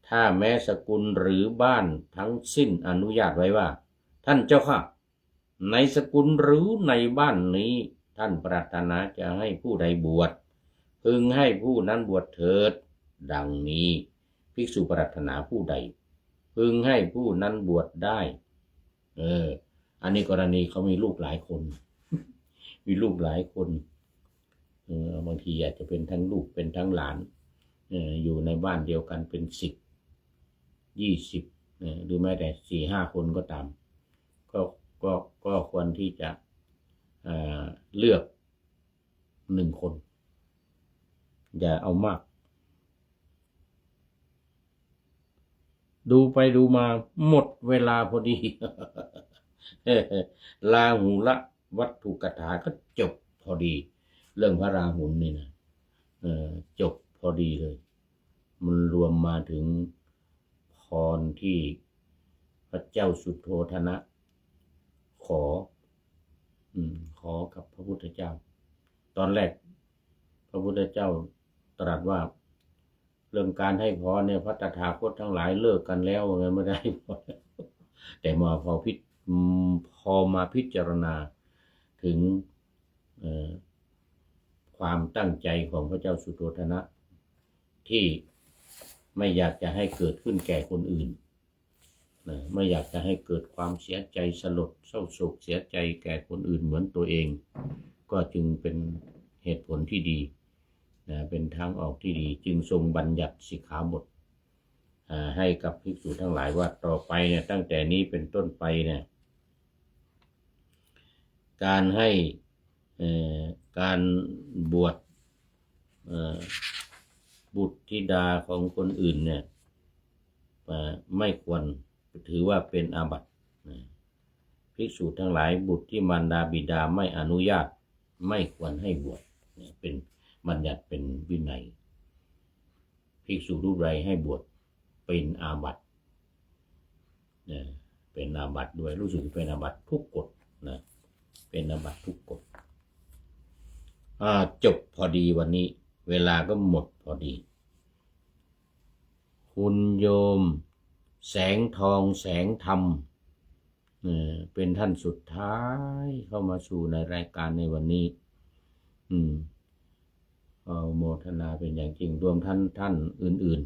Speaker 1: ถ้าแม้สกุลหรือบ้านทั้งสิ้นอนุญาตไว้ว่าท่านเจ้าข้าในสกุลหรือในบ้านนี้ท่านปรารถนาจะให้ผู้ใดบวชพึงให้ผู้นั้นบวชเถิดดังนี้ภิกษุปรารถนาผู้ใดพึงให้ผู้นั้นบวชได้อันนี้กรณีเขามีลูกหลายคน มีลูกหลายคนบางทีอาจจะเป็นทั้งลูกเป็นทั้งหลานอยู่ในบ้านเดียวกันเป็น10-20หรือแม้แต่4-5 คนก็ตามก็ควรที่จะเลือก1 คนอย่าเอามากดูไปดูมาหมดเวลาพอดี ลาหุละวัตถุกถาก็จบพอดีเรื่องพระราหุลนี่นะจบพอดีเลยมันรวมมาถึงพรที่พระเจ้าสุโธทนะขอกับพระพุทธเจ้าตอนแรกพระพุทธเจ้าตรัสว่าเรื่องการให้พรเนี่ยพระตถาคตทั้งหลายเลิกกันแล้วไงไม่ได้พรแต่พอมาพิจารณาถึงความตั้งใจของพระเจ้าสุโธทนะที่ไม่อยากจะให้เกิดขึ้นแก่คนอื่นไม่อยากจะให้เกิดความเสียใจสลดเศร้าโศกเสียใจแก่คนอื่นเหมือนตัวเองก็จึงเป็นเหตุผลที่ดีเป็นทางออกที่ดีจึงทรงบัญญัติสิกขาบท ให้กับภิกษุทั้งหลายว่าต่อไปเนี่ยตั้งแต่นี้เป็นต้นไปเนี่ยการให้การบวชบุตรธิดาของคนอื่นเนี่ยไม่ควรถือว่าเป็นอาบัติภิกษุทั้งหลายบุตรที่มารดาบิดาไม่อนุญาตไม่ควรให้บวชเป็นบัญญัติเป็นวินัยภิกษุรูปใดให้บวชเป็นอาบัติเป็นอาบัติด้วยรู้สึกเป็นอาบัติทุกกฎนะเป็นอาบัติทุกกฎจบพอดีวันนี้เวลาก็หมดพอดีคุณโยมแสงทองแสงธรรมเป็นท่านสุดท้ายเข้ามาสู่ในรายการในวันนี้โมทนาเป็นอย่างจริงรวมท่านอื่น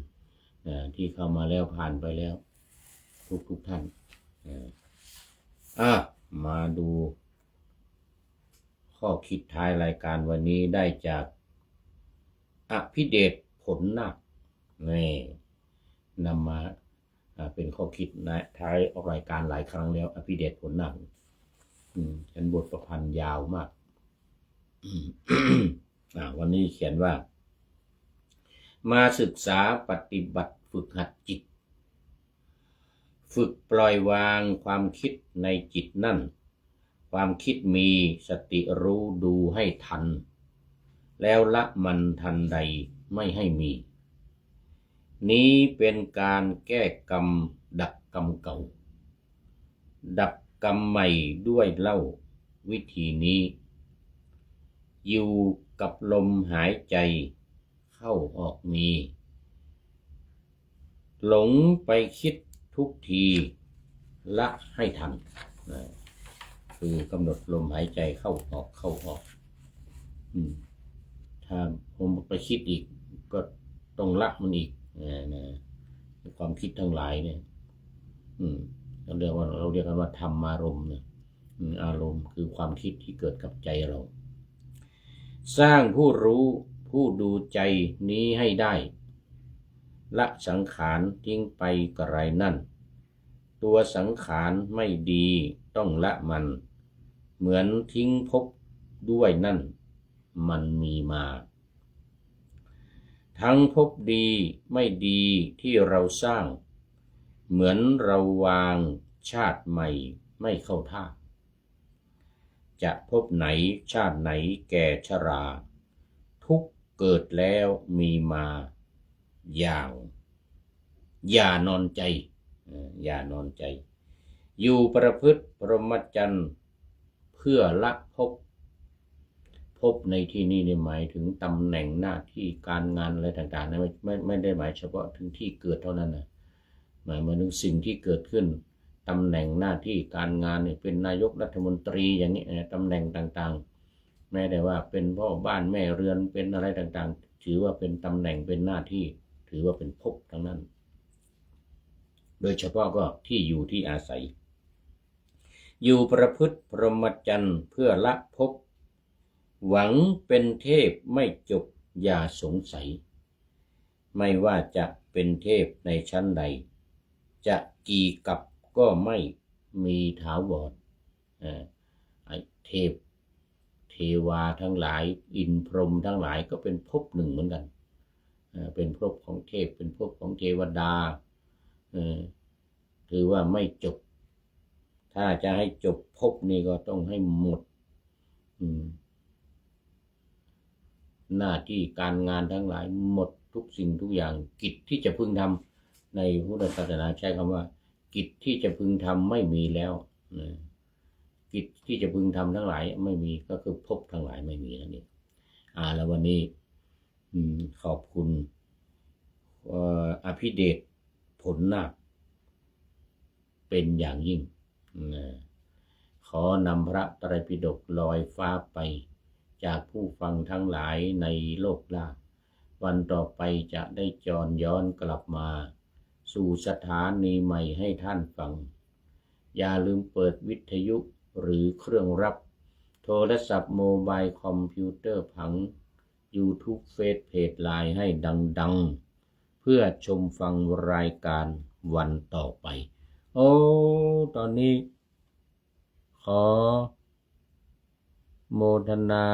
Speaker 1: ๆที่เข้ามาแล้วผ่านไปแล้วทุกท่านมาดูข้อคิดท้ายรายการวันนี้ได้จากอภิเดชผลนาคนำมาเป็นข้อคิดท้ายรายการหลายครั้งแล้วอภิเดชผลนาคเป็นบทประพันธ์ยาวมาก วันนี้เขียนว่ามาศึกษาปฏิบัติฝึกหัดจิตฝึกปล่อยวางความคิดในจิตนั่นความคิดมีสติรู้ดูให้ทันแล้วละมันทันใดไม่ให้มีนี้เป็นการแก้กรรมดับกรรมเก่าดับกรรมใหม่ด้วยเล่าวิธีนี้อยู่กับลมหายใจเข้าออกมีหลงไปคิดทุกทีละให้ทันคือกำหนดลมหายใจเข้าออกถ้าผมไปคิดอีกก็ต้องละมันอีกความคิดทั้งหลายเนี่ยเราเรียกกันว่าธรรมารมณ์เนี่ยอารมณ์คือความคิดที่เกิดกับใจเราสร้างผู้รู้ผู้ดูใจนี้ให้ได้ละสังขารทิ้งไปกระไรนั่นตัวสังขารไม่ดีต้องละมันเหมือนทิ้งภพด้วยนั่นมันมีมาทั้งภพดีไม่ดีที่เราสร้างเหมือนเราวางชาติใหม่ไม่เข้าท่าจะพบไหนชาติไหนแก่ชราทุกเกิดแล้วมีมาอย่างอย่านอนใจอยู่ประพฤติพรหมจรรย์เพื่อละภพในที่นี้หมายถึงตำแหน่งหน้าที่การงานอะไรต่างๆนะไม่ได้หมายเฉพาะถึงที่เกิดเท่านั้นนะหมายถึงสิ่งที่เกิดขึ้นตำแหน่งหน้าที่การงานเนี่ยเป็นนายกรัฐมนตรีอย่างนี้ตำแหน่งต่างๆแม้แต่ว่าเป็นพ่อบ้านแม่เรือนเป็นอะไรต่างๆถือว่าเป็นตำแหน่งเป็นหน้าที่ถือว่าเป็นภพทั้งนั้นโดยเฉพาะก็ที่อยู่ที่อาศัยอยู่ประพฤติพรหมจรรย์เพื่อละภพหวังเป็นเทพไม่จบอย่าสงสัยไม่ว่าจะเป็นเทพในชั้นใดจะกี่กับก็ไม่มีถาวรเทพเทวาทั้งหลายอินพรหมทั้งหลายก็เป็นภพหนึ่งเหมือนกันเป็นภพของเทพเป็นภพของเทวดาถือว่าไม่จบถ้าจะให้จบภพนี้ก็ต้องให้หมดหน้าที่การงานทั้งหลายหมดทุกสิ่งทุกอย่างกิจที่จะพึงทำในพุทธศาสนาใช้คำว่ากิจที่จะพึงทำไม่มีแล้วกิจที่จะพึงทำทั้งหลายไม่มีก็คือภพทั้งหลายไม่มีนั่นเองแล้ววันนี้ขอบคุณอภิเดชผลนาคเป็นอย่างยิ่งขอนำพระไตรปิฎกลอยฟ้าไปจากผู้ฟังทั้งหลายในโลกล่าวันต่อไปจะได้จรย้อนกลับมาสู่สถานีใหม่ให้ท่านฟังอย่าลืมเปิดวิทยุหรือเครื่องรับโทรศัพท์โมบายคอมพิวเตอร์ผัง YouTube เฟซเพจไลน์ให้ดังๆ เพื่อชมฟังรายการวันต่อไปโอ้ตอนนี้ขอโมทนา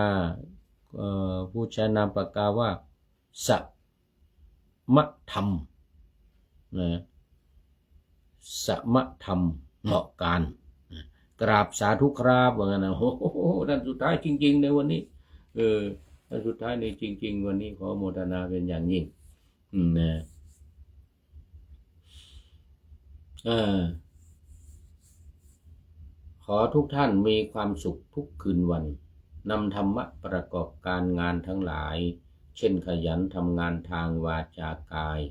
Speaker 1: ผู้ใช้นามปากกาว่าสัมธรรมนะสัมธรรมเหมาะการกราบสาธุครับว่างั้นนะโอ้โหท่านสุดท้ายจริงๆในวันนี้ท่านสุดท้ายในจริงๆวันนี้ขอโมทนาเป็นอย่างยิ่งนะขอทุกท่านมีความสุขทุกคืนวันนำธรรมะประกอบการงานทั้งหลายเช่นขยันทำงานทางวาจากาย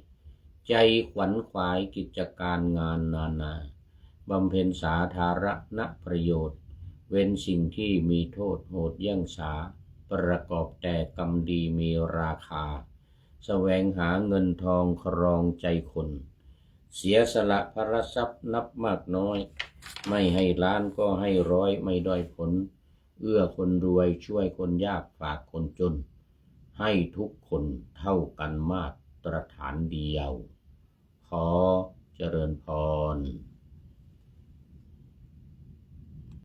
Speaker 1: ใจขวัญขวายกิจการงานนานาบำเพ็ญสาธารณประโยชน์เว้นสิ่งที่มีโทษโหดเยี่ยงสาประกอบแต่กรรมดีมีราคาแสวงหาเงินทองครองใจคนเสียสละพระทรัพย์นับมากน้อยไม่ให้ล้านก็ให้ร้อยไม่ด้อยผลเอื้อคนรวยช่วยคนยากฝากคนจนให้ทุกคนเท่ากันมาตรฐานเดียวขอเจริญพร